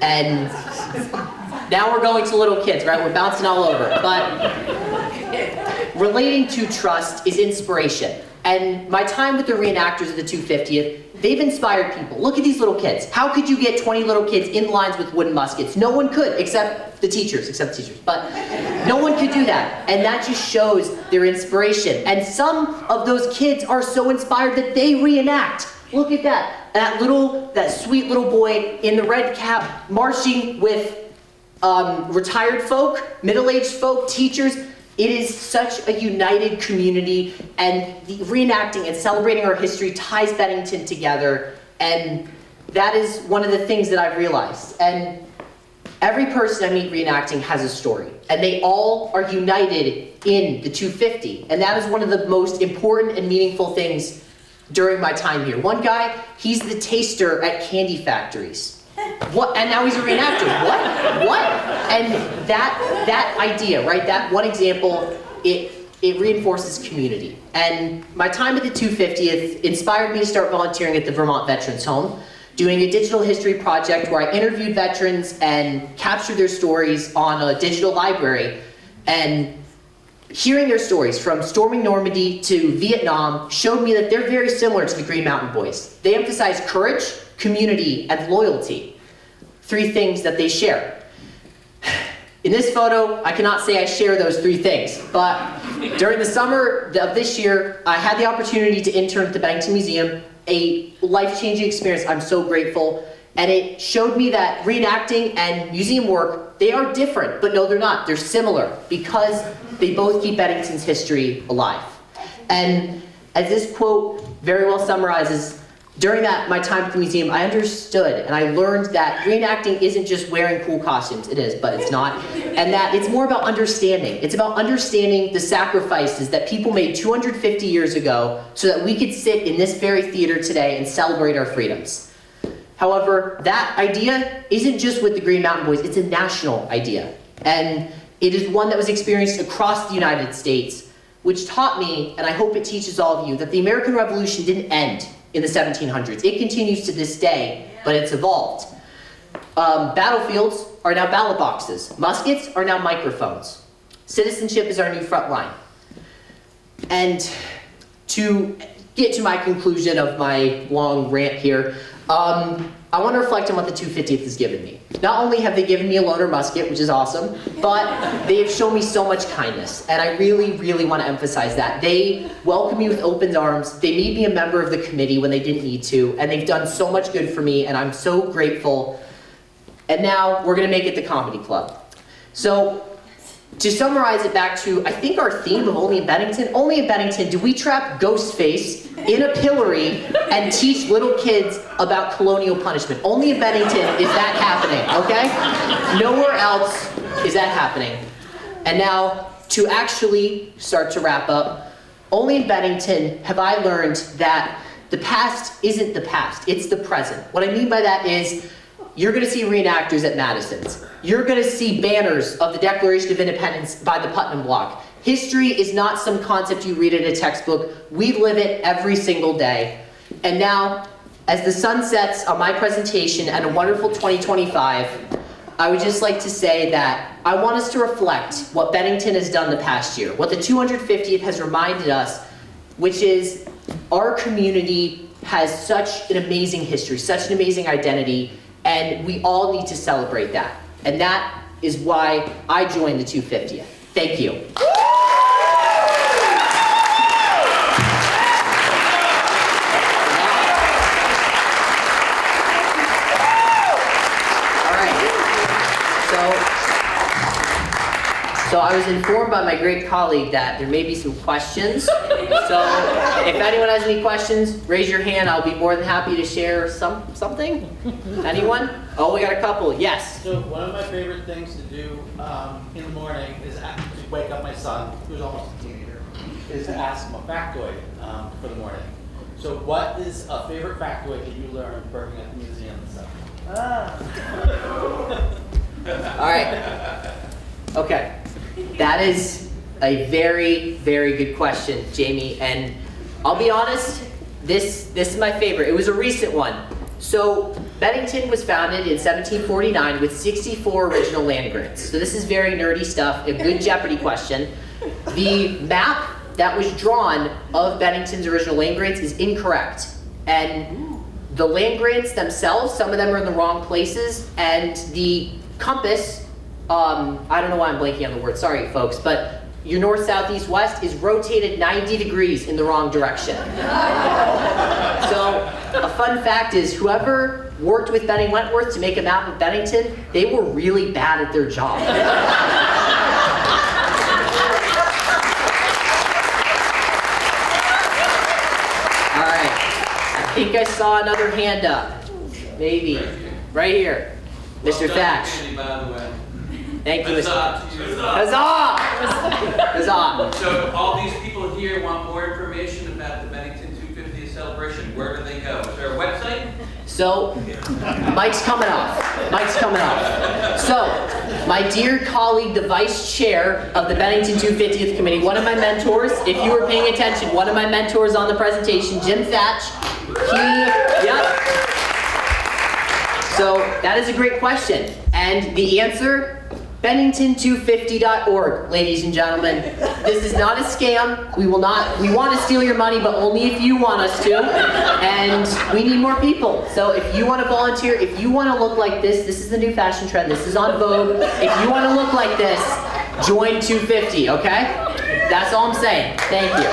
And now we're going to little kids, right? We're bouncing all over. But relating to trust is inspiration. And my time with the reenactors of the 250th, they've inspired people. Look at these little kids. How could you get 20 little kids in lines with wooden muskets? No one could, except the teachers. But no one could do that. And that just shows their inspiration. And some of those kids are so inspired that they reenact. Look at that. That sweet little boy in the red cap marching with retired folk, middle-aged folk, teachers. It is such a united community, and the reenacting and celebrating our history ties Bennington together, and that is one of the things that I've realized. And every person I meet reenacting has a story, and they all are united in the 250, and that is one of the most important and meaningful things during my time here. One guy, he's the taster at candy factories. What? And now he's a reenactor. What? And that idea, right? That one example, it reinforces community. And my time at the 250th inspired me to start volunteering at the Vermont Veterans Home, doing a digital history project where I interviewed veterans and captured their stories on a digital library. And hearing their stories from storming Normandy to Vietnam showed me that they're very similar to the Green Mountain Boys. They emphasize courage, community, and loyalty. 3 things that they share. In this photo, I cannot say I share those 3 things, but during the summer of this year, I had the opportunity to intern at the Bennington Museum, a life-changing experience. I'm so grateful. And it showed me that reenacting and museum work, they are different, but no, they're not. They're similar because they both keep Bennington's history alive. And as this quote very well summarizes, during my time at the museum, I understood and I learned that reenacting isn't just wearing cool costumes. It is, but it's not. And that it's more about understanding. It's about understanding the sacrifices that people made 250 years ago so that we could sit in this very theater today and celebrate our freedoms. However, that idea isn't just with the Green Mountain Boys, it's a national idea. And it is one that was experienced across the United States, which taught me, and I hope it teaches all of you, that the American Revolution didn't end in the 1700s. It continues to this day, but it's evolved. Battlefields are now ballot boxes. Muskets are now microphones. Citizenship is our new front line. And to get to my conclusion of my long rant here, I want to reflect on what the 250th has given me. Not only have they given me a loaner musket, which is awesome, but they have shown me so much kindness, and I really, really want to emphasize that. They welcome me with open arms, they made me a member of the committee when they didn't need to, and they've done so much good for me, and I'm so grateful. And now, we're going to make it the comedy club. So, to summarize it back to, I think our theme of Only in Bennington, do we trap Ghostface in a pillory and teach little kids about colonial punishment. Only in Bennington is that happening, okay? Nowhere else is that happening. And now, to actually start to wrap up, only in Bennington have I learned that the past isn't the past, it's the present. What I mean by that is, you're gonna see reenactors at Madison's. You're gonna see banners of the Declaration of Independence by the Putnam Block. History is not some concept you read in a textbook. We live it every single day. And now, as the sun sets on my presentation and a wonderful 2025, I would just like to say that I want us to reflect what Bennington has done the past year, what the 250th has reminded us, which is our community has such an amazing history, such an amazing identity, and we all need to celebrate that. And that is why I joined the 250th. Thank you. So I was informed by my great colleague that there may be some questions. So if anyone has any questions, raise your hand. I'll be more than happy to share something. Anyone? Oh, we got a couple. Yes. So one of my favorite things to do in the morning is to wake up my son, who's almost a teenager, is to ask him a factoid for the morning. So what is a favorite factoid that you learned working at the museum and stuff? All right. Okay. That is a very, very good question, Jamie. And I'll be honest, this is my favorite. It was a recent one. So Bennington was founded in 1749 with 64 original land grants. So this is very nerdy stuff, a good Jeopardy question. The map that was drawn of Bennington's original land grants is incorrect. And the land grants themselves, some of them are in the wrong places, and the compass, I don't know why I'm blanking on the word, sorry folks, but your north, south, east, west is rotated 90 degrees in the wrong direction. So a fun fact is whoever worked with Benning Wentworth to make a map of Bennington, they were really bad at their job. All right, I think I saw another hand up. Maybe, right here. Mr. Thatch. By the way. Thank you, Mr. Huzzah! Huzzah! So all these people here want more information about the Bennington 250th celebration. Where do they go? Is there a website? So, Mike's coming off. So, my dear colleague, the vice chair of the Bennington 250th committee, one of my mentors, if you were paying attention, one of my mentors on the presentation, Jim Thatch, yep. So, that is a great question. And the answer, Bennington250.org, ladies and gentlemen. This is not a scam. We want to steal your money, but only if you want us to. And we need more people. So if you want to volunteer, if you want to look like this is the new fashion trend. This is on Vogue. If you want to look like this, join 250, okay? That's all I'm saying. Thank you.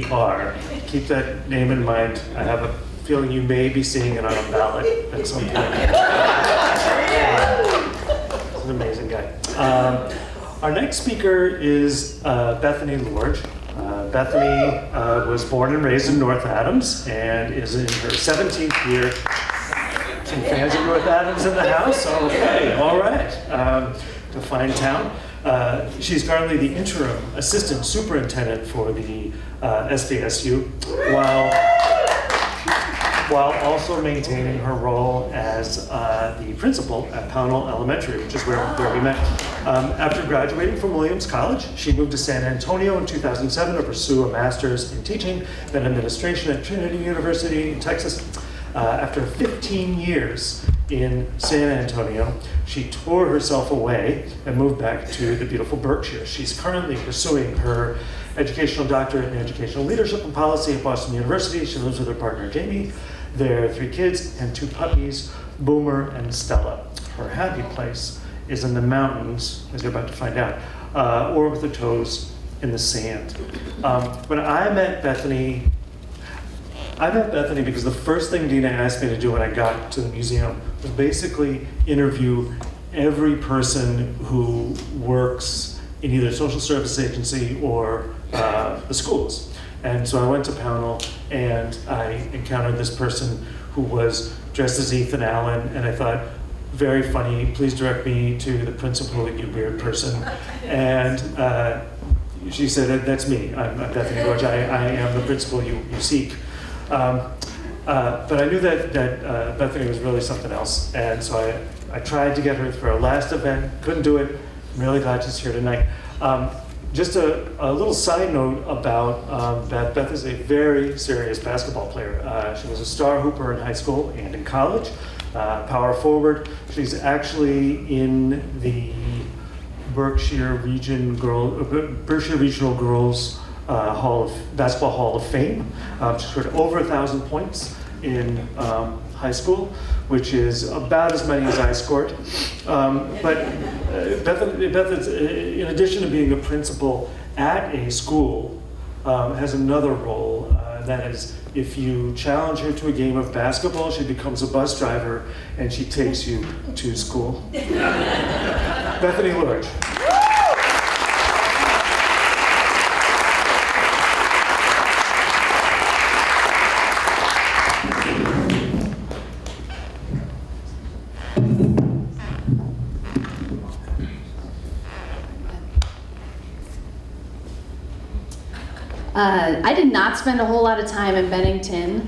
Keaffaber. Keep that name in mind. I have a feeling you may be seeing it on a ballot at some point. He's an amazing guy. Our next speaker is Bethany Lorge. Bethany was born and raised in North Adams and is in her 17th year. Some fans of North Adams in the house? Okay, all right. To find town. She's currently the interim assistant superintendent for the SDSU, while also maintaining her role as the principal at Pownell Elementary, which is where we met. After graduating from Williams College, she moved to San Antonio in 2007 to pursue a master's in teaching, then administration at Trinity University in Texas. After 15 years in San Antonio. She tore herself away and moved back to the beautiful Berkshire. She's currently pursuing her educational doctorate in educational leadership and policy at Boston University. She lives with her partner, Jamie. There are 3 kids and 2 puppies, Boomer and Stella. Her happy place is in the mountains, as you're about to find out, or with her toes in the sand. When I met Bethany because the first thing Dina asked me to do when I got to the museum was basically interview every person who works in either a social service agency or the schools. And so I went to Pownell and I encountered this person who was dressed as Ethan Allen, and I thought, very funny, please direct me to the principal, you weird person. And she said, that's me, I'm Bethany George, I am the principal you seek. But I knew that Bethany was really something else, and so I tried to get her for our last event, couldn't do it. I'm really glad she's here tonight. Just a little side note about Beth. Beth is a very serious basketball player. She was a star hooper in high school and in college, power forward. She's actually in the Berkshire Regional Girls Basketball Hall of Fame. She scored over 1,000 points in high school, which is about as many as I scored. But Beth is, in addition to being a principal at a school, has another role. That is, if you challenge her to a game of basketball, she becomes a bus driver and she takes you to school. Bethany Lurch. I did not spend a whole lot of time in Bennington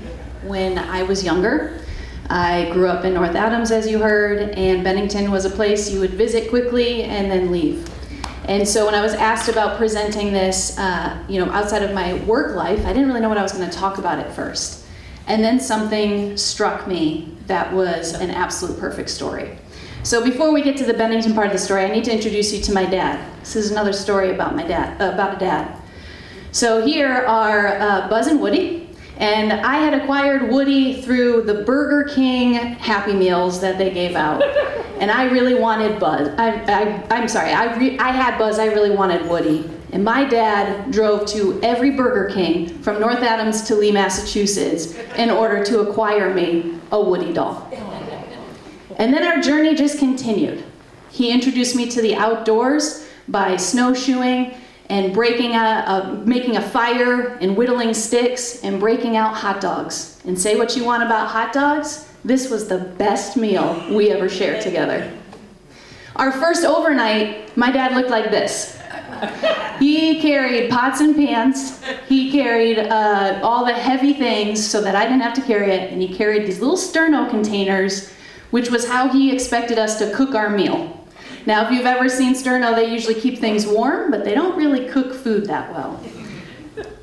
when I was younger. I grew up in North Adams, as you heard, and Bennington was a place you would visit quickly and then leave. And so when I was asked about presenting this, outside of my work life, I didn't really know what I was going to talk about at first. And then something struck me that was an absolute perfect story. So before we get to the Bennington part of the story, I need to introduce you to my dad. This is another story about my dad, about a dad. So here are Buzz and Woody, and I had acquired Woody through the Burger King Happy Meals that they gave out, and I really wanted Buzz. I had Buzz, I really wanted Woody, and my dad drove to every Burger King from North Adams to Lee, Massachusetts in order to acquire me a Woody doll. And then our journey just continued. He introduced me to the outdoors by snowshoeing and making a fire and whittling sticks and breaking out hot dogs. And say what you want about hot dogs, this was the best meal we ever shared together. Our first overnight, my dad looked like this. He carried pots and pans, he carried all the heavy things so that I didn't have to carry it, and he carried these little sterno containers, which was how he expected us to cook our meal. Now, if you've ever seen sterno, they usually keep things warm, but they don't really cook food that well.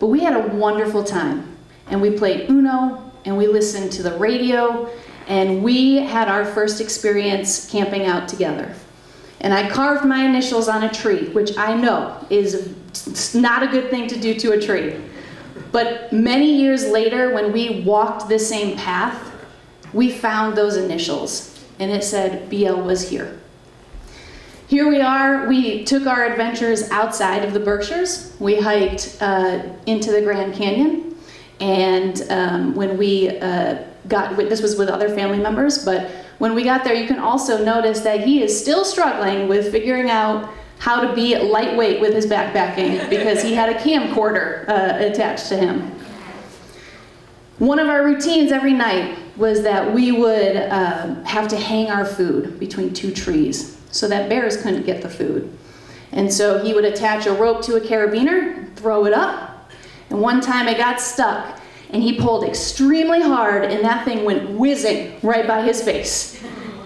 But we had a wonderful time, and we played Uno, and we listened to the radio, and we had our first experience camping out together. And I carved my initials on a tree, which I know is not a good thing to do to a tree. But many years later, when we walked the same path, we found those initials, and it said, BL was here. Here we are, we took our adventures outside of the Berkshires. We hiked into the Grand Canyon, and when we this was with other family members, but when we got there, you can also notice that he is still struggling with figuring out how to be lightweight with his backpacking because he had a camcorder attached to him. One of our routines every night was that we would have to hang our food between 2 trees so that bears couldn't get the food. And so he would attach a rope to a carabiner, throw it up, and one time it got stuck, and he pulled extremely hard, and that thing went whizzing right by his face.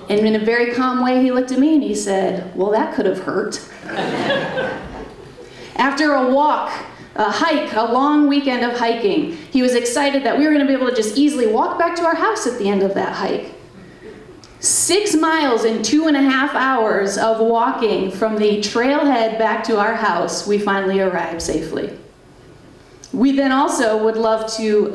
And in a very calm way, he looked at me and he said, well, that could have hurt. After a hike, a long weekend of hiking, he was excited that we were going to be able to just easily walk back to our house at the end of that hike. 6 miles in 2.5 hours of walking from the trailhead back to our house, we finally arrived safely. We then also would love to,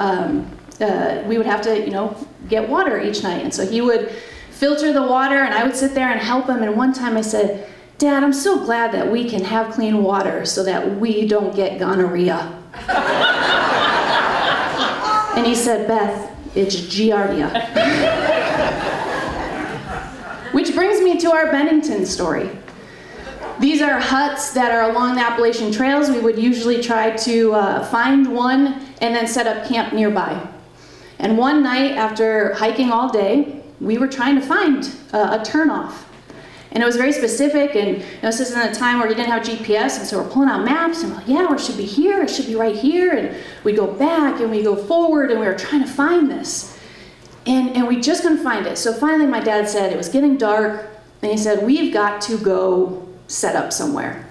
we would have to, get water each night. And so he would filter the water and I would sit there and help him. And one time I said, Dad, I'm so glad that we can have clean water so that we don't get gonorrhea. And he said, Beth, it's giardia. Which brings me to our Bennington story. These are huts that are along the Appalachian Trails. We would usually try to find one and then set up camp nearby. And one night after hiking all day, we were trying to find a turnoff. And it was very specific, and this is in a time where you didn't have GPS, and so we're pulling out maps, and we're like, yeah, it should be here, it should be right here, and we go back, and we go forward, and we were trying to find this. And we just couldn't find it. So finally my dad said, it was getting dark, and he said, we've got to go set up somewhere.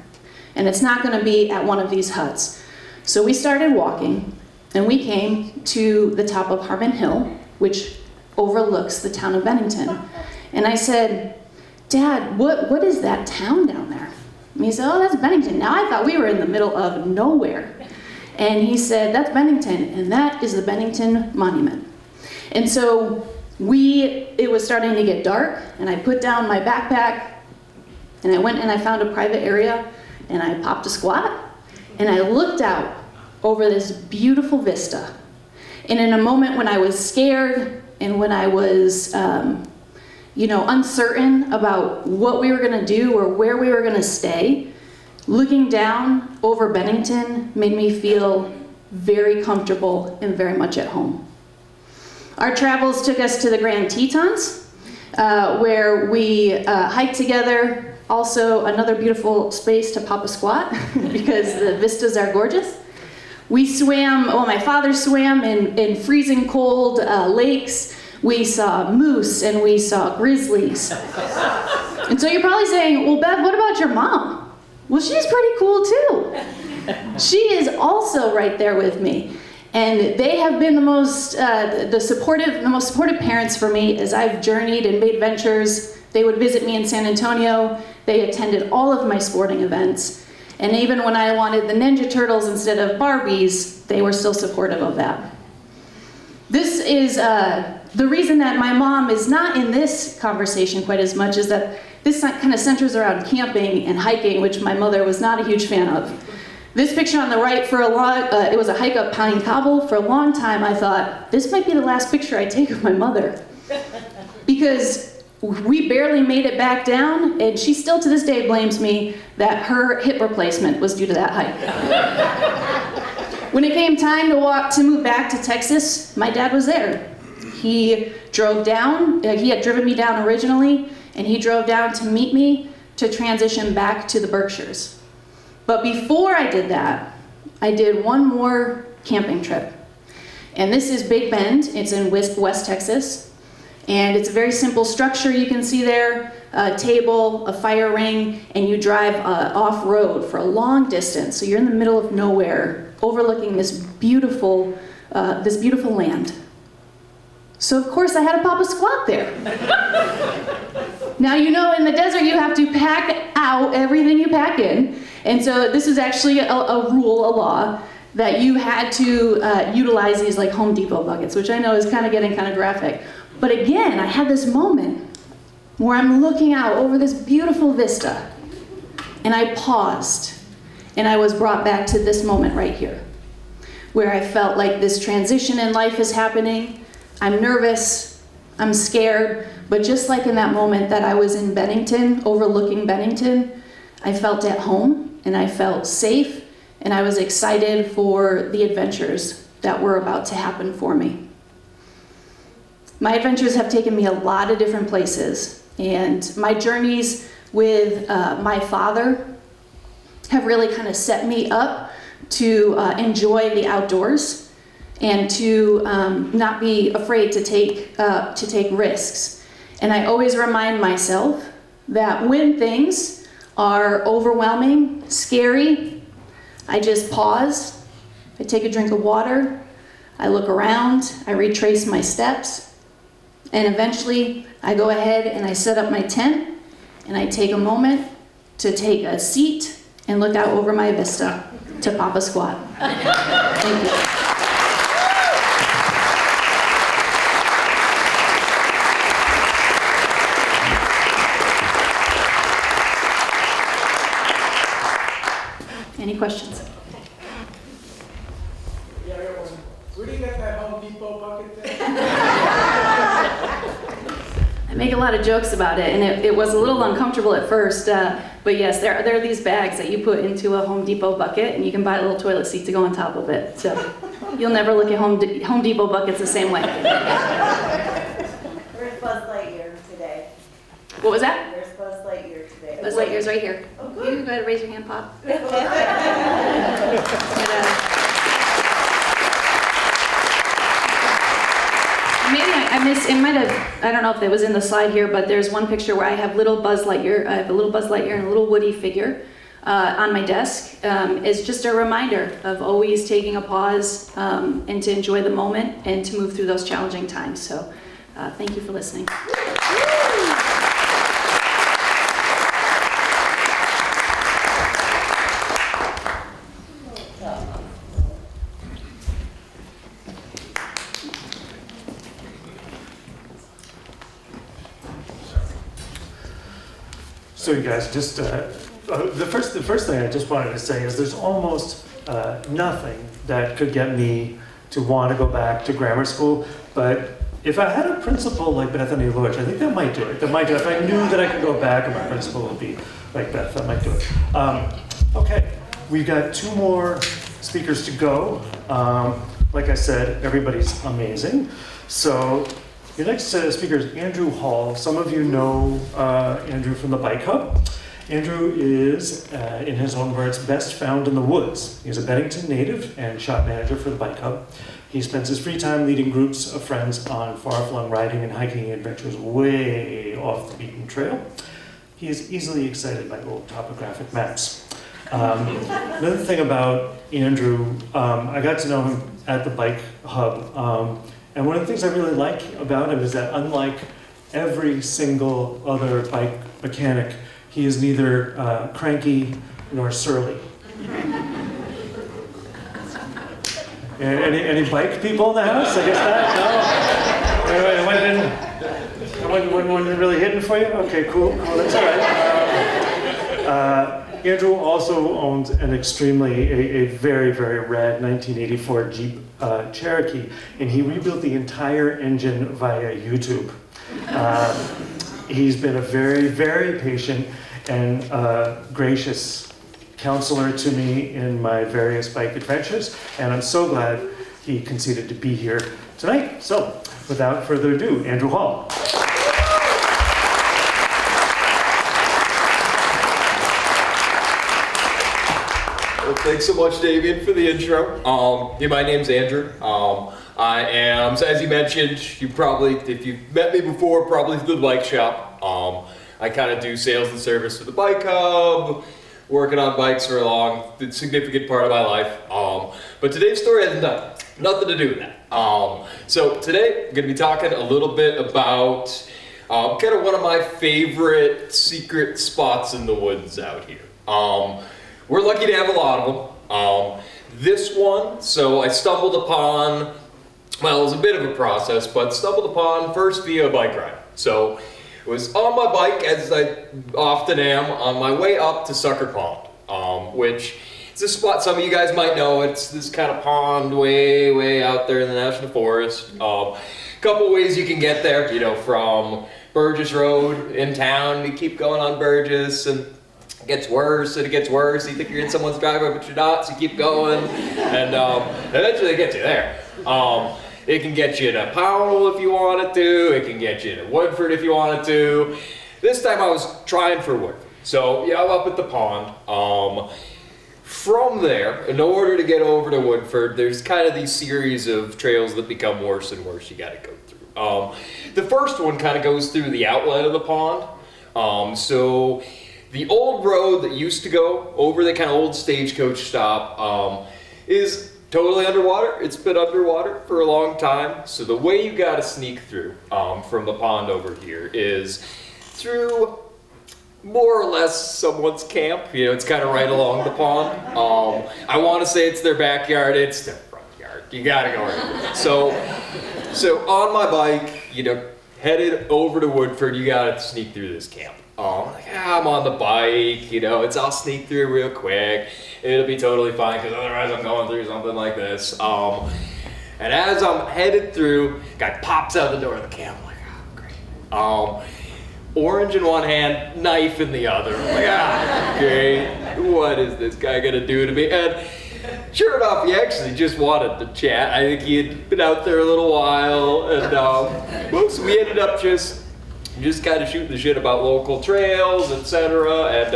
And it's not gonna be at one of these huts. So we started walking, and we came to the top of Harmon Hill, which overlooks the town of Bennington. And I said, Dad, what is that town down there? And he said, oh, that's Bennington. Now I thought we were in the middle of nowhere. And he said, that's Bennington, and that is the Bennington Monument. And so it was starting to get dark, and I put down my backpack, and I went and I found a private area, and I popped a squat, and I looked out over this beautiful vista. And in a moment when I was scared, and when I was uncertain about what we were gonna do or where we were gonna stay, looking down over Bennington made me feel very comfortable and very much at home. Our travels took us to the Grand Tetons, where we hiked together. Also, another beautiful space to pop a squat because the vistas are gorgeous. We swam, my father swam in freezing cold lakes. We saw moose and we saw grizzlies. And so you're probably saying, well, Bev, what about your mom? Well, she's pretty cool too. She is also right there with me. And they have been the most supportive parents for me as I've journeyed and made ventures. They would visit me in San Antonio. They attended all of my sporting events. And even when I wanted the Ninja Turtles instead of Barbies, they were still supportive of that. This is the reason that my mom is not in this conversation quite as much is that this kind of centers around camping and hiking, which my mother was not a huge fan of. This picture on the right, it was a hike up Pine Cobble. For a long time, I thought, this might be the last picture I take of my mother. Because we barely made it back down, and she still to this day blames me that her hip replacement was due to that hike. When it came time to move back to Texas, my dad was there. He drove down, he had driven me down originally, and he drove down to meet me to transition back to the Berkshires. But before I did that, I did one more camping trip. And this is Big Bend. It's in West Texas. And it's a very simple structure you can see there, a table, a fire ring, and you drive off-road for a long distance. So you're in the middle of nowhere, overlooking this beautiful land. So of course I had to pop a squat there. Now in the desert you have to pack out everything you pack in. And so this is actually a law, that you had to utilize these like Home Depot buckets, which I know is getting kind of graphic. But again, I had this moment where I'm looking out over this beautiful vista, and I paused, and I was brought back to this moment right here, where I felt like this transition in life is happening. I'm nervous, I'm scared, but just like in that moment that I was in Bennington, overlooking Bennington, I felt at home, and I felt safe, and I was excited for the adventures that were about to happen for me. My adventures have taken me a lot of different places, and my journeys with my father have really kind of set me up to enjoy the outdoors and to not be afraid to take risks. And I always remind myself that when things are overwhelming, scary, I just pause, I take a drink of water, I look around, I retrace my steps, And eventually, I go ahead and I set up my tent, and I take a moment to take a seat and look out over my vista to pop a squat. Thank you. Any questions? Yeah, I got one. Where do you get that Home Depot bucket thing? I make a lot of jokes about it, and it was a little uncomfortable at first, but yes, there are these bags that you put into a Home Depot bucket, and you can buy a little toilet seat to go on top of it. So you'll never look at Home Depot buckets the same way. Where's Buzz Lightyear today? What was that? Where's Buzz Lightyear today? Buzz Lightyear's right here. Oh, You good. can go ahead and raise your hand, Pop. Maybe I missed, it might have, I don't know if it was in the slide here, but there's one picture where I have little Buzz Lightyear, I have a little Buzz Lightyear and a little Woody figure on my desk. It's just a reminder of always taking a pause and to enjoy the moment and to move through those challenging times. So thank you for listening. So you guys, just the first thing I just wanted to say is there's almost nothing that could get me to want to go back to grammar school. But if I had a principal like Bethany Lurch, I think that might do it. That might do it. If I knew that I could go back and my principal would be like Beth, that might do it. Okay, we've got 2 more speakers to go. Like I said, everybody's amazing. So your next speaker is Andrew Hall. Some of you know Andrew from the Bike Hub. Andrew is, in his own words, best found in the woods. He's a Bennington native and shop manager for the Bike Hub. He spends his free time leading groups of friends on far-flung riding and hiking adventures way off the beaten trail. He is easily excited by old topographic maps. Another thing about Andrew, I got to know him at the Bike Hub. And one of the things I really like about him is that unlike every single other bike mechanic, he is neither cranky nor surly. Any bike people in the house? I guess not? No? Anyone really hitting for you? Okay, cool. That's all right. Andrew also owns an a very, very rad 1984 Jeep Cherokee, and he rebuilt the entire engine via YouTube. He's been a very, very patient and gracious counselor to me in my various bike adventures, and I'm so glad he conceded to be here tonight. So, without further ado, Andrew Hall. Well, thanks so much, Damien, for the intro. My name's Andrew. I am, so as you mentioned, you probably, if you've met me before, probably through the bike shop. I kind of do sales and service for the Bike Hub, working on bikes for a significant part of my life. But today's story has nothing to do with that. So today, I'm going to be talking a little bit about kind of one of my favorite secret spots in the woods out here. We're lucky to have a lot of them. This one, so I stumbled upon, well, it was a bit of a process, but stumbled upon first via a bike ride. So it was on my bike, as I often am, on my way up to Sucker Pond, which is a spot some of you guys might know. It's this kind of pond way, way out there in the National Forest. Couple ways you can get there, from Burgess Road in town. You keep going on Burgess, and it gets worse and it gets worse. You think you're in someone's driveway, but you're not, so you keep going, and eventually it gets you there. It can get you to Powell if you wanted to. It can get you to Woodford if you wanted to. This time I was trying for Woodford. So yeah, I'm up at the pond. From there, in order to get over to Woodford, there's kind of these series of trails that become worse and worse you gotta go through. The first one kind of goes through the outlet of the pond. So the old road that used to go over the kind of old stagecoach stop is totally underwater. It's been underwater for a long time. So the way you gotta sneak through from the pond over here is through more or less someone's camp. You know, it's kind of right along the pond. I want to say it's their backyard. It's their front yard. You gotta go right. So on my bike, you know, headed over to Woodford, you gotta sneak through this camp. I'm on the bike, you know, I'll sneak through real quick. It'll be totally fine, because otherwise I'm going through something like this. And as I'm headed through, guy pops out the door of the camp. I'm like, oh, great. Orange in one hand, knife in the other. I'm like, great. What is this guy gonna do to me? And sure enough, he actually just wanted to chat. I think he had been out there a little while, and so we ended up just kind of shooting the shit about local trails, etc. And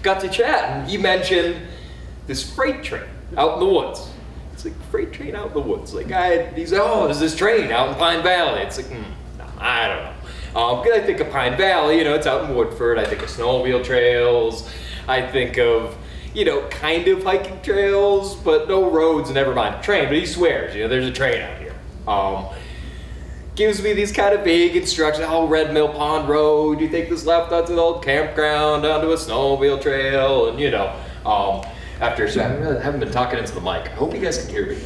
got to chat, and he mentioned this freight train out in the woods. It's like, freight train out in the woods. Like, he's like, oh, there's this train out in Pine Valley. It's like, no, I don't know. Because I think of Pine Valley, you know, it's out in Woodford. I think of snowmobile trails. I think of, you know, kind of hiking trails, but no roads, never mind a train. But he swears, you know, there's a train out here. Gives me these kind of vague instructions. Oh, Red Mill Pond Road. You take this left onto the old campground, onto a snowmobile trail, and you know. So I haven't been talking into the mic. I hope you guys can hear me.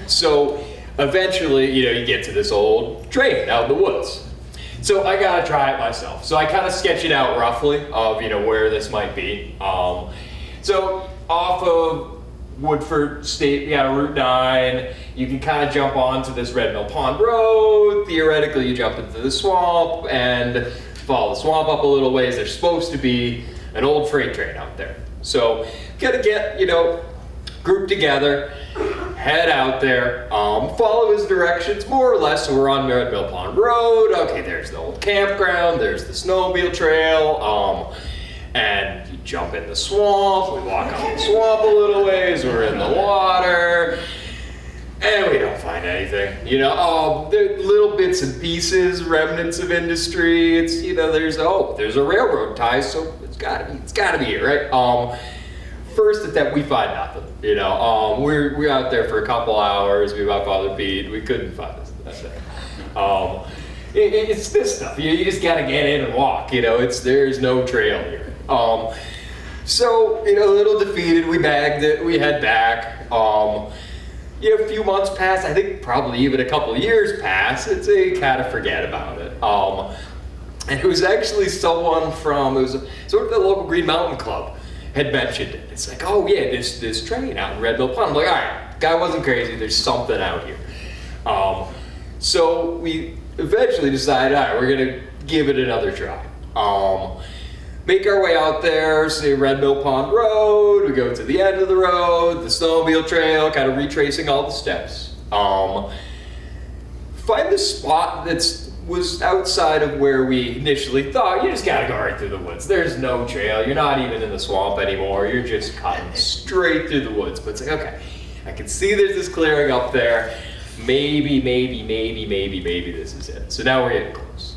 So eventually, you know, you get to this old train out in the woods. So I gotta try it myself. So I kind of sketch it out roughly of, you know, where this might be. So off of Woodford State, Route 9, you can kind of jump onto this Red Mill Pond Road. Theoretically, you jump into the swamp and follow the swamp up a little ways. There's supposed to be an old freight train out there. So gotta get, you know, grouped together, head out there, follow his directions more or less. So we're on Red Mill Pond Road. Okay, there's the old campground, there's the snowmobile trail, and you jump in the swamp. We walk out the swamp a little ways, we're in the water, and we don't find anything. You know, there are little bits and pieces, remnants of industry. It's, you know, there's a railroad tie, so it's gotta be it, right? First attempt, we find nothing. You know, we're out there for a couple hours. We about Father Pete. We couldn't find this thing. It's this stuff. You just gotta get in and walk. You know, there's no trail here. So, you know, a little defeated. We bagged it. We head back. You know, a few months pass. I think probably even a couple years pass. It's a kind of forget about it. And it was actually someone from, it was sort of the local Green Mountain Club had mentioned it. It's like, oh yeah, this train out in Red Mill Pond. I'm like, all right, guy wasn't crazy. There's something out here. So we eventually decided, all right, we're gonna give it another try. Make our way out there, say Red Mill Pond Road. We go to the end of the road, the snowmobile trail, kind of retracing all the steps. Find the spot was outside of where we initially thought. You just gotta go right through the woods. There's no trail. You're not even in the swamp anymore. You're just cutting straight through the woods. But it's like, okay, I can see there's this clearing up there. Maybe this is it. So now we're getting close.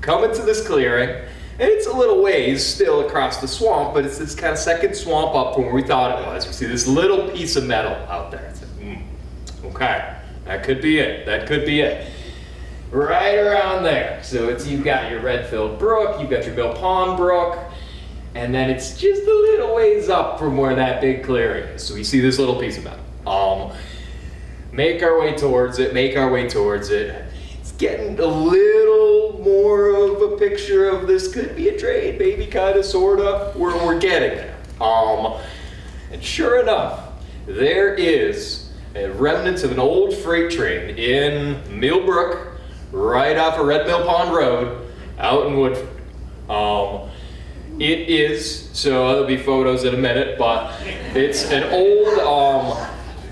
Coming to this clearing, and it's a little ways still across the swamp, but it's this kind of second swamp up from where we thought it was. We see this little piece of metal out there. It's like, okay, that could be it. That could be it. Right around there. So you've got your Redfield Brook, you've got your Mill Pond Brook, and then it's just a little ways up from where that big clearing is. So we see this little piece of metal. Make our way towards it. It's getting a little more of a picture of this could be a train, maybe, kind of, sort of. We're getting there. And sure enough, there is a remnants of an old freight train in Millbrook, right off of Red Mill Pond Road, out in Woodford. It is, so there'll be photos in a minute, but it's an old,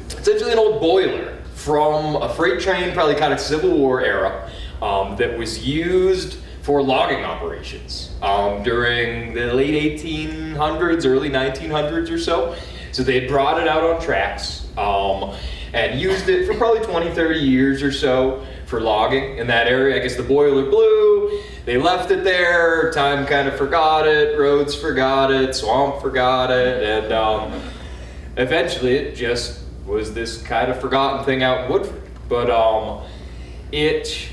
essentially an old boiler from a freight train, probably kind of Civil War era, that was used for logging operations during the late 1800s, early 1900s or so. So they had brought it out on tracks and used it for probably 20, 30 years or so for logging in that area. I guess the boiler blew, they left it there, time kind of forgot it, roads forgot it, swamp forgot it, and eventually it just was this kind of forgotten thing out in Woodford. But it,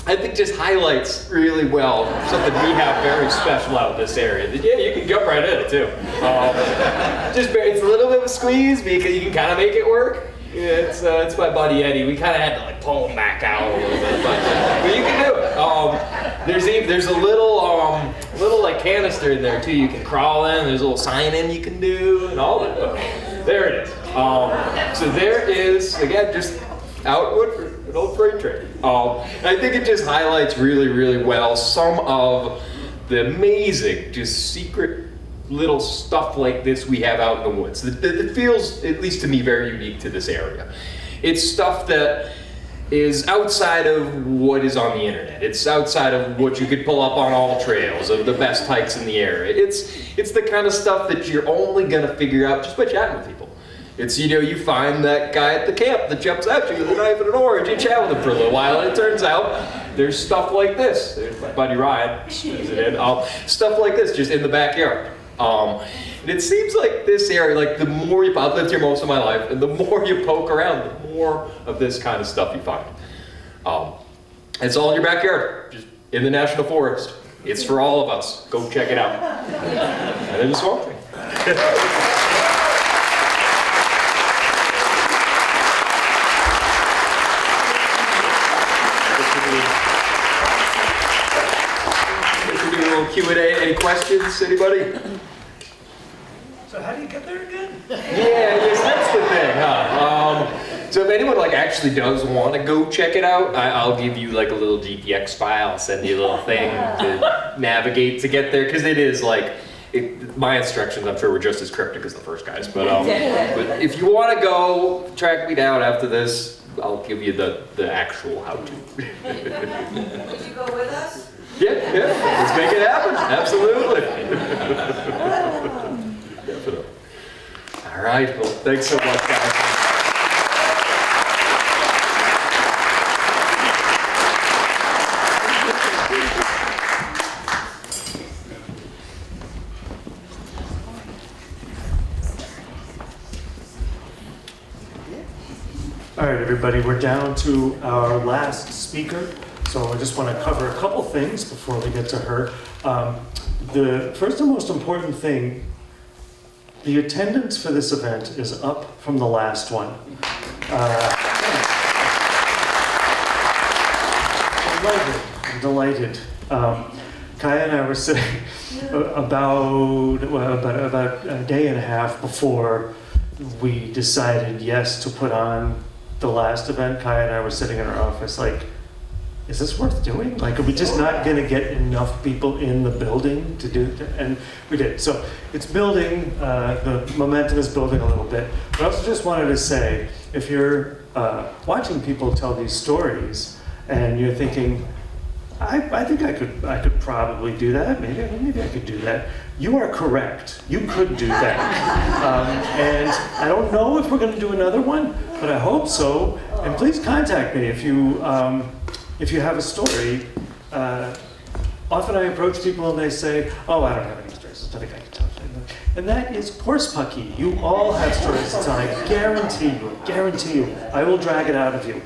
I think, just highlights really well something we have very special out in this area. Yeah, you can jump right in it too. It's a little bit of a squeeze because you can kind of make it work. Yeah, it's my buddy Eddie. We kind of had to like pull him back out a little bit, but you can do it. There's a little like canister in there too. You can crawl in. There's a little sign in you can do and all that. But there it is. So there is again just out Woodford, an old freight train. And I think it just highlights really, really well some of the amazing, just secret little stuff like this we have out in the woods that feels, at least to me, very unique to this area. It's stuff that is outside of what is on the internet. It's outside of what you could pull up on all trails of the best hikes in the area. It's the kind of stuff that you're only gonna figure out just by chatting with people. It's, you find that guy at the camp that jumps at you with a knife and an orange, you chat with him for a little while, and it turns out there's stuff like this. There's my buddy Ryan, stuff like this just in the backyard. And it seems like this area, like the more I've lived here most of my life, and the more you poke around, the more of this kind of stuff you find. It's all in your backyard, just in the National Forest. It's for all of us. Go check it out. And then just walk me. Q&A, any questions, anybody? So how do you get there again? Yeah, yes, that's the thing, huh? So if anyone actually does want to go check it out, I'll give you a little GPX file, I'll send you a little thing to navigate to get there, because it is my instructions I'm sure were just as cryptic as the first guys, but if you want to go track me down after this, I'll give you the actual how-to. Would you go with us? Yeah, let's make it happen. Absolutely. Definitely. All right, well, thanks so much, guys. All right, everybody, we're down to our last speaker. So I just want to cover a couple things before we get to her. The first and most important thing, the attendance for this event is up from the last one. I'm delighted. Kaya and I were sitting about a day and a half before we decided yes to put on the last event. Kaya and I were sitting in our office is this worth doing? Are we just not going to get enough people in the building to do it? And we did. So it's building, the momentum is building a little bit. But I also just wanted to say, if you're watching people tell these stories and you're thinking, I think I could probably do that. Maybe I could do that. You are correct. You could do that. And I don't know if we're going to do another one, but I hope so. And please contact me if you have a story. Often I approach people and they say, oh, I don't have any stories. There's nothing I can tell you. And that is horse pucky. You all have stories to tell. I guarantee you. I will drag it out of you.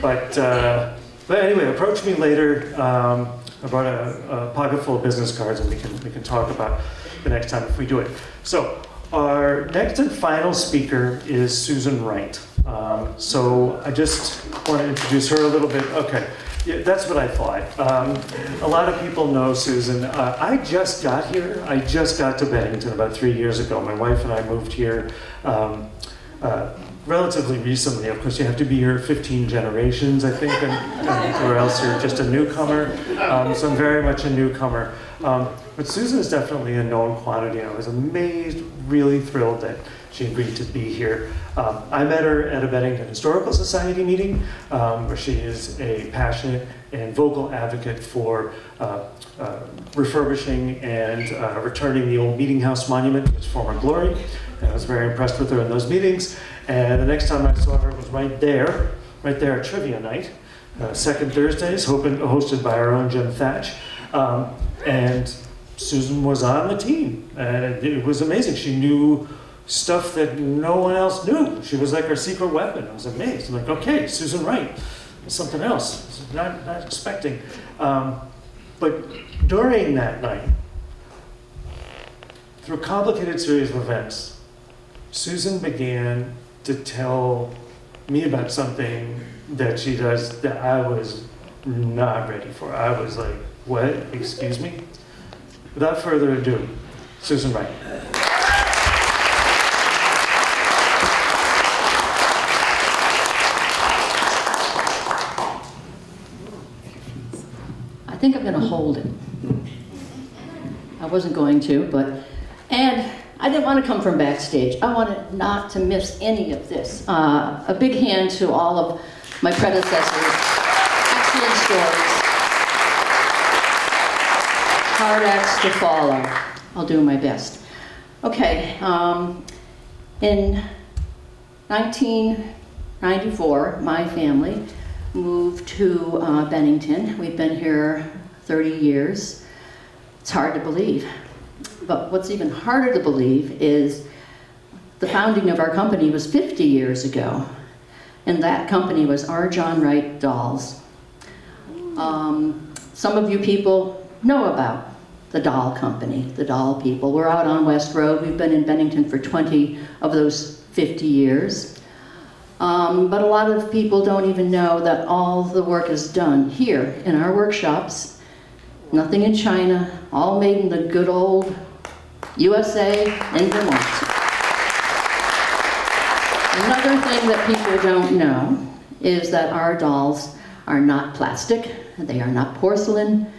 But anyway, approach me later. I brought a pocket full of business cards, and we can talk about the next time if we do it. So our next and final speaker is Susan Wright. So I just want to introduce her a little bit. Okay, yeah, that's what I thought. A lot of people know Susan. I just got here. I just got to Bennington about 3 years ago. My wife and I moved here relatively recently. Of course, you have to be here 15 generations, I think, or else you're just a newcomer. So I'm very much a newcomer. But Susan is definitely a known quantity. I was amazed, really thrilled that she agreed to be here. I met her at a Bennington Historical Society meeting, where she is a passionate and vocal advocate for refurbishing and returning the old meeting house monument to its former glory. And I was very impressed with her in those meetings. And the next time I saw her was right there at trivia night. second Thursdays, hosted by our own Jim Thatch. And Susan was on the team, and it was amazing. She knew stuff that no one else knew. She was like our secret weapon. I was amazed. I'm like, okay, Susan Wright, something else. Not expecting. But during that night, through a complicated series of events, Susan began to tell me about something that she does that I was not ready for. I was like, what? Excuse me? Without further ado, Susan Wright. I think I'm going to hold it. I wasn't going to, and I didn't want to come from backstage. I wanted not to miss any of this. A big hand to all of my predecessors. Excellent stories. Hard acts to follow. I'll do my best. Okay, in 1994, my family moved to Bennington. We've been here 30 years. It's hard to believe. But what's even harder to believe is the founding of our company was 50 years ago. And that company was our John Wright Dolls. Some of you people know about the doll company, the doll people. We're out on West Road. We've been in Bennington for 20 of those 50 years. But a lot of people don't even know that all the work is done here in our workshops. Nothing in China, all made in the good old USA in Vermont. Another thing that people don't know is that our dolls are not plastic, they are not porcelain,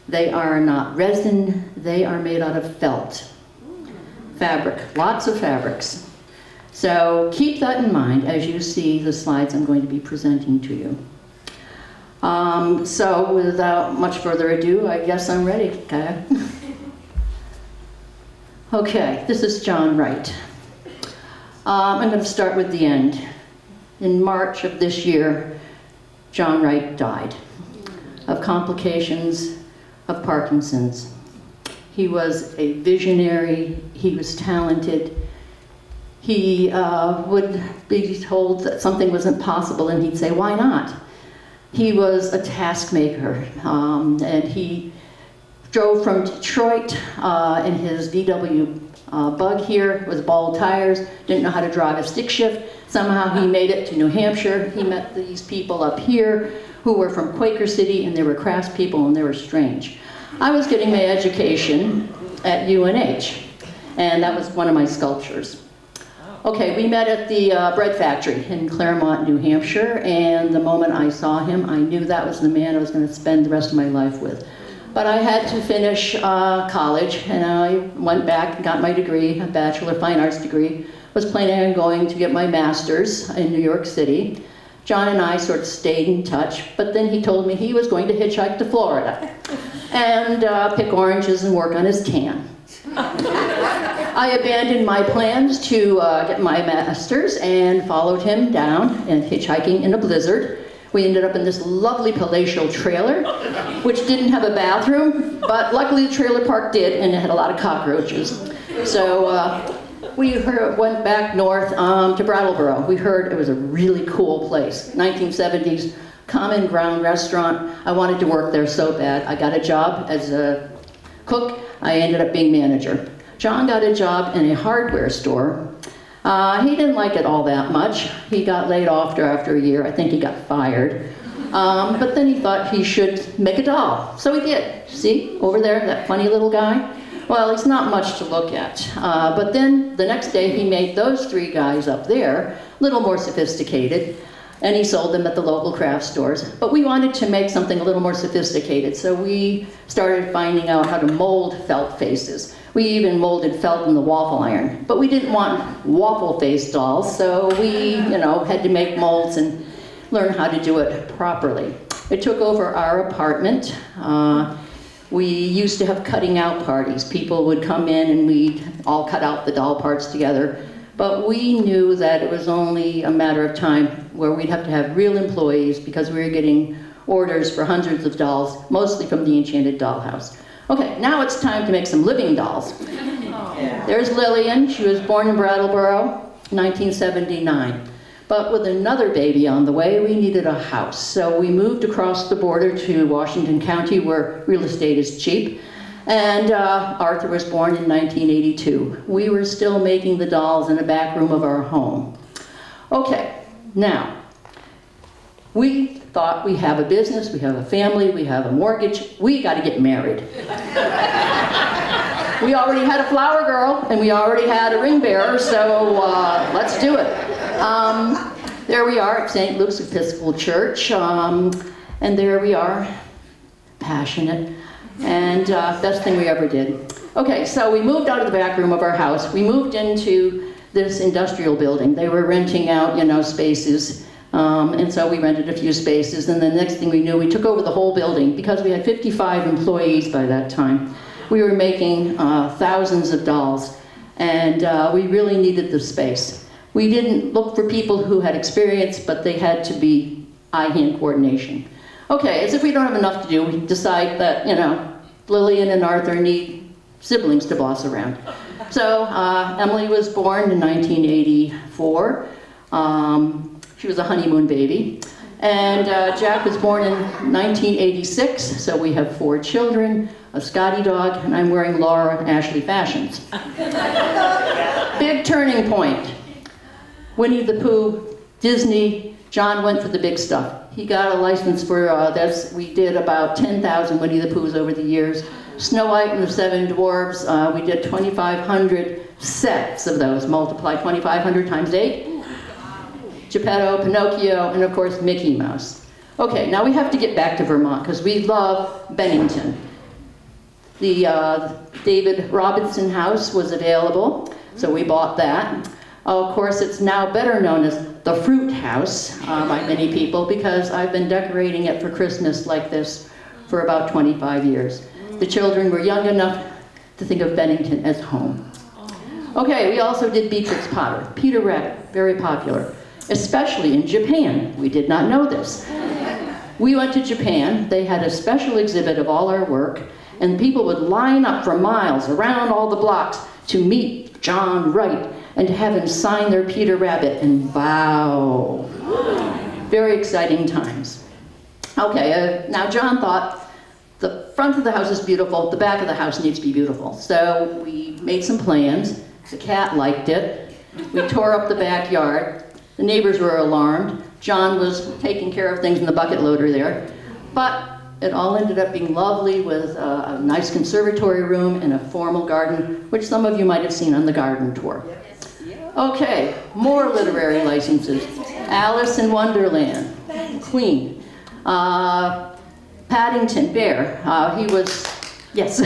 they are not resin, they are made out of felt. Fabric, lots of fabrics. So keep that in mind as you see the slides I'm going to be presenting to you. So without much further ado, I guess I'm ready, okay? Okay, this is John Wright. I'm going to start with the end. In March of this year, John Wright died of complications of Parkinson's. He was a visionary, he was talented. He would be told that something wasn't possible and he'd say, why not? He was a task maker, and he drove from Detroit in his VW Bug here with bald tires, didn't know how to drive a stick shift. Somehow he made it to New Hampshire. He met these people up here who were from Quaker City, and they were craftspeople and they were strange. I was getting my education at UNH, and that was one of my sculptures. Okay, we met at the bread factory in Claremont, New Hampshire, and the moment I saw him, I knew that was the man I was going to spend the rest of my life with. But I had to finish college, and I went back and got my degree, a Bachelor of Fine Arts degree. Was planning on going to get my master's in New York City. John and I sort of stayed in touch, but then he told me he was going to hitchhike to Florida and pick oranges and work on his tan. I abandoned my plans to get my master's and followed him down and hitchhiking in a blizzard. We ended up in this lovely palatial trailer, which didn't have a bathroom, but luckily the trailer park did, and it had a lot of cockroaches. So we went back north to Brattleboro. We heard it was a really cool place, 1970s, common ground restaurant. I wanted to work there so bad. I got a job as a cook. I ended up being manager. John got a job in a hardware store. He didn't like it all that much. He got laid off after a year. I think he got fired. But then he thought he should make a doll. So he did. See, over there, that funny little guy? Well, he's not much to look at. But then the next day he made those three guys up there, a little more sophisticated, and he sold them at the local craft stores. But we wanted to make something a little more sophisticated, so we started finding out how to mold felt faces. We even molded felt in the waffle iron. But we didn't want waffle-faced dolls, so we, had to make molds and learn how to do it properly. It took over our apartment. We used to have cutting out parties. People would come in and we'd all cut out the doll parts together. But we knew that it was only a matter of time where we'd have to have real employees because we were getting orders for hundreds of dolls, mostly from the Enchanted Dollhouse. Okay, now it's time to make some living dolls. There's Lillian. She was born in Brattleboro, 1979. But with another baby on the way, we needed a house. So we moved across the border to Washington County, where real estate is cheap. And Arthur was born in 1982. We were still making the dolls in the back room of our home. Okay, now, we thought we have a business, we have a family, we have a mortgage, we got to get married. We already had a flower girl, and we already had a ring bearer, so let's do it. There we are at St. Luke's Episcopal Church, and there we are, passionate, and best thing we ever did. Okay, so we moved out of the back room of our house. We moved into this industrial building. They were renting out, spaces, and so we rented a few spaces, and the next thing we knew, we took over the whole building because we had 55 employees by that time. We were making thousands of dolls, and we really needed the space. We didn't look for people who had experience, but they had to be eye-hand coordination. Okay, as if we don't have enough to do, we decide that, Lillian and Arthur need siblings to boss around. So Emily was born in 1984. She was a honeymoon baby. And Jack was born in 1986, so we have 4 children, a Scotty dog, and I'm wearing Laura Ashley fashions. Big turning point. Winnie the Pooh, Disney, John went for the big stuff. He got a license for this. We did about 10,000 Winnie the Poohs over the years. Snow White and the 7 Dwarfs, we did 2,500 sets of those. Multiply 2,500 times 8. Geppetto, Pinocchio, and of course Mickey Mouse. Okay, now we have to get back to Vermont because we love Bennington. The David Robinson house was available, so we bought that. Of course, it's now better known as the Fruit House by many people because I've been decorating it for Christmas like this for about 25 years. The children were young enough to think of Bennington as home. Okay, we also did Beatrix Potter, Peter Rabbit, very popular, especially in Japan. We did not know this. We went to Japan. They had a special exhibit of all our work, and people would line up for miles around all the blocks to meet John Wright and to have him sign their Peter Rabbit, and wow, very exciting times. Okay, now John thought the front of the house is beautiful, the back of the house needs to be beautiful. So we made some plans. The cat liked it. We tore up the backyard. The neighbors were alarmed. John was taking care of things in the bucket loader there. But it all ended up being lovely with a nice conservatory room and a formal garden, which some of you might have seen on the garden tour. Okay, more literary licenses. Alice in Wonderland, Queen. Paddington Bear, he was, yes.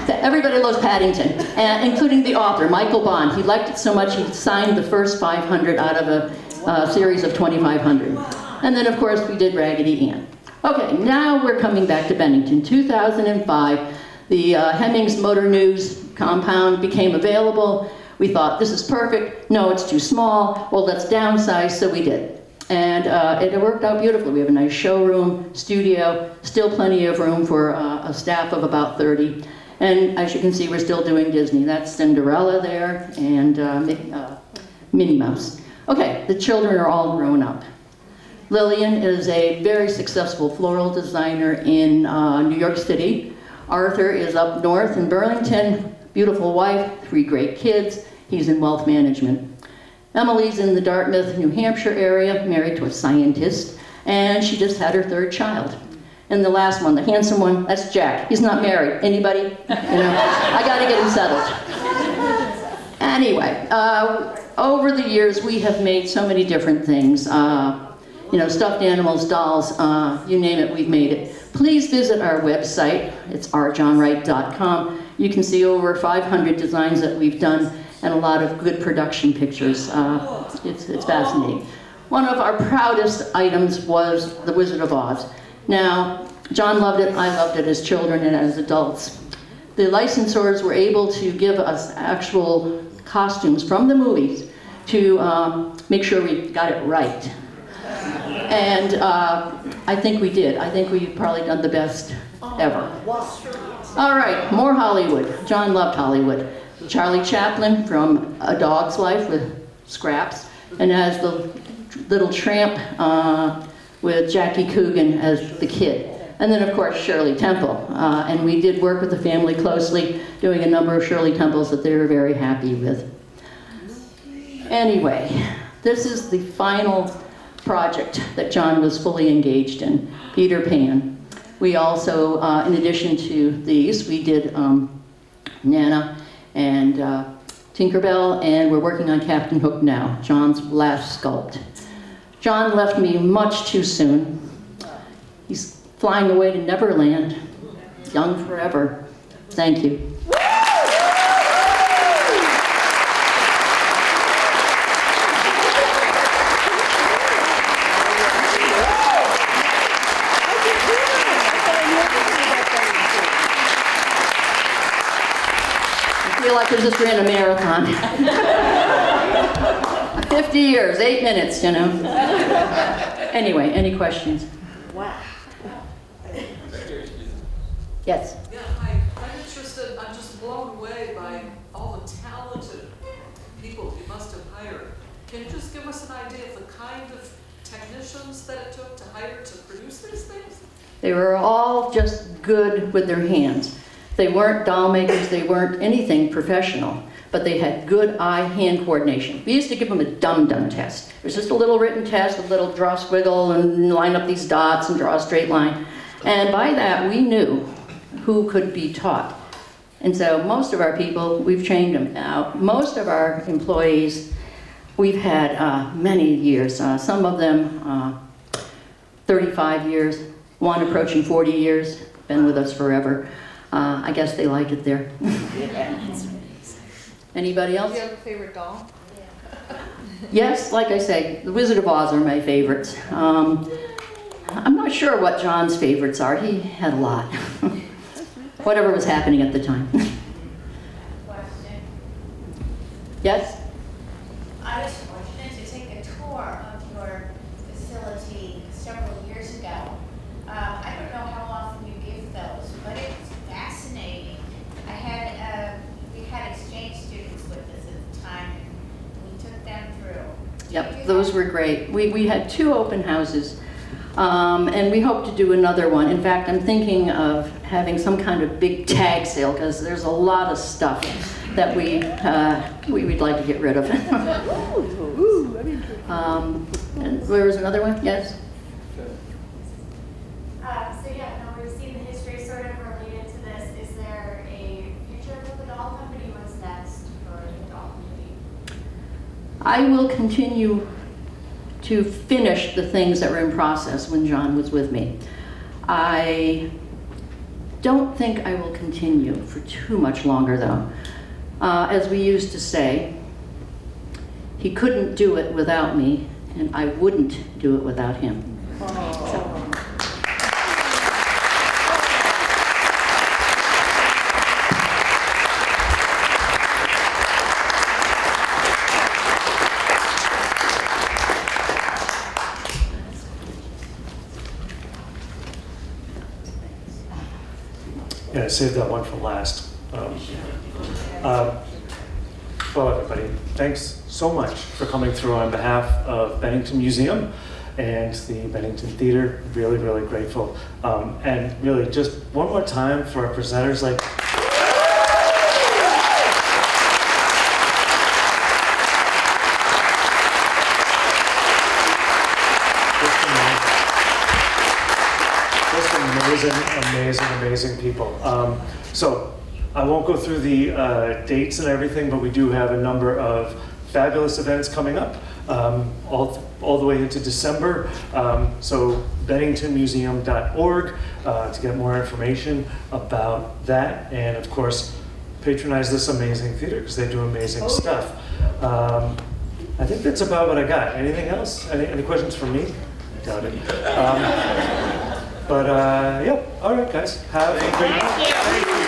Everybody loves Paddington, including the author, Michael Bond. He liked it so much he signed the first 500 out of a series of 2,500. And then, of course, we did Raggedy Ann. Okay, now we're coming back to Bennington. 2005, the Hemmings Motor News compound became available. We thought, this is perfect. No, it's too small. Well, let's downsize, so we did. And it worked out beautifully. We have a nice showroom, studio, still plenty of room for a staff of about 30. And as you can see, we're still doing Disney. That's Cinderella there and Minnie Mouse. Okay, the children are all grown up. Lillian is a very successful floral designer in New York City. Arthur is up north in Burlington, beautiful wife, 3 great kids. He's in wealth management. Emily's in the Dartmouth, New Hampshire area, married to a scientist, and she just had her 3rd child. And the last one, the handsome one, that's Jack. He's not married. Anybody? I gotta get him settled. Anyway, over the years, we have made so many different things. Stuffed animals, dolls, you name it, we've made it. Please visit our website. It's rjohnwright.com. You can see over 500 designs that we've done and a lot of good production pictures. It's fascinating. One of our proudest items was The Wizard of Oz. Now, John loved it, I loved it as children and as adults. The licensors were able to give us actual costumes from the movies to make sure we got it right. And I think we did. I think we've probably done the best ever. All right, more Hollywood. John loved Hollywood. Charlie Chaplin from A Dog's Life with Scraps, and as the little tramp with Jackie Coogan as the kid. And then, of course, Shirley Temple. And we did work with the family closely, doing a number of Shirley Temples that they were very happy with. Anyway, this is the final project that John was fully engaged in, Peter Pan. We also, in addition to these, we did Nana and Tinkerbell, and we're working on Captain Hook now, John's last sculpt. John left me much too soon. He's flying away to Neverland, young forever. Thank you. I feel like I just ran a marathon. 50 years, 8 minutes, you know. Anyway, any questions? Wow. Yes? Yeah, hi. I'm interested, I'm just blown away by all the talented people you must have hired. Can you just give us an idea of the kind of technicians that it took to hire to produce these things? They were all just good with their hands. They weren't doll makers, they weren't anything professional, but they had good eye-hand coordination. We used to give them a dum-dum test. It was just a little written test, a little draw squiggle and line up these dots and draw a straight line. And by that, we knew who could be taught. And so most of our people, we've trained them now. Most of our employees, we've had many years. Some of them 35 years, one approaching 40 years, been with us forever. I guess they like it there. Anybody else? Do you have a favorite doll? Yes, like I say, the Wizard of Oz are my favorites. I'm not sure what John's favorites are. He had a lot. Whatever was happening at the time. Question. Yes? I was fortunate to take a tour of your facility several years ago. I don't know how often you give those, but it's fascinating. We had exchange students with us at the time, and we took them through. Yep, those were great. We had 2 open houses, and we hope to do another one. In fact, I'm thinking of having some kind of big tag sale, because there's a lot of stuff that we'd like to get rid of. And there was another one? Yes? So yeah, no, we've seen the history sort of related to this. Is there a future for the doll company? What's next for the doll company? I will continue to finish the things that were in process when John was with me. I don't think I will continue for too much longer, though. As we used to say, he couldn't do it without me, and I wouldn't do it without him. So. Yeah, I saved that one for last. Well, everybody, thanks so much for coming through on behalf of Bennington Museum and the Bennington Theatre. Really, really grateful. And really, just one more time for our presenters, like, amazing people. So I won't go through the dates and everything, but we do have a number of fabulous events coming up all the way into December. So benningtonmuseum.org to get more information about that, and of course patronize this amazing theater because they do amazing stuff. I think that's about what I got. Anything else? Any questions for me? Doubt it. But yeah, all right, guys. Have a great night. Thank you.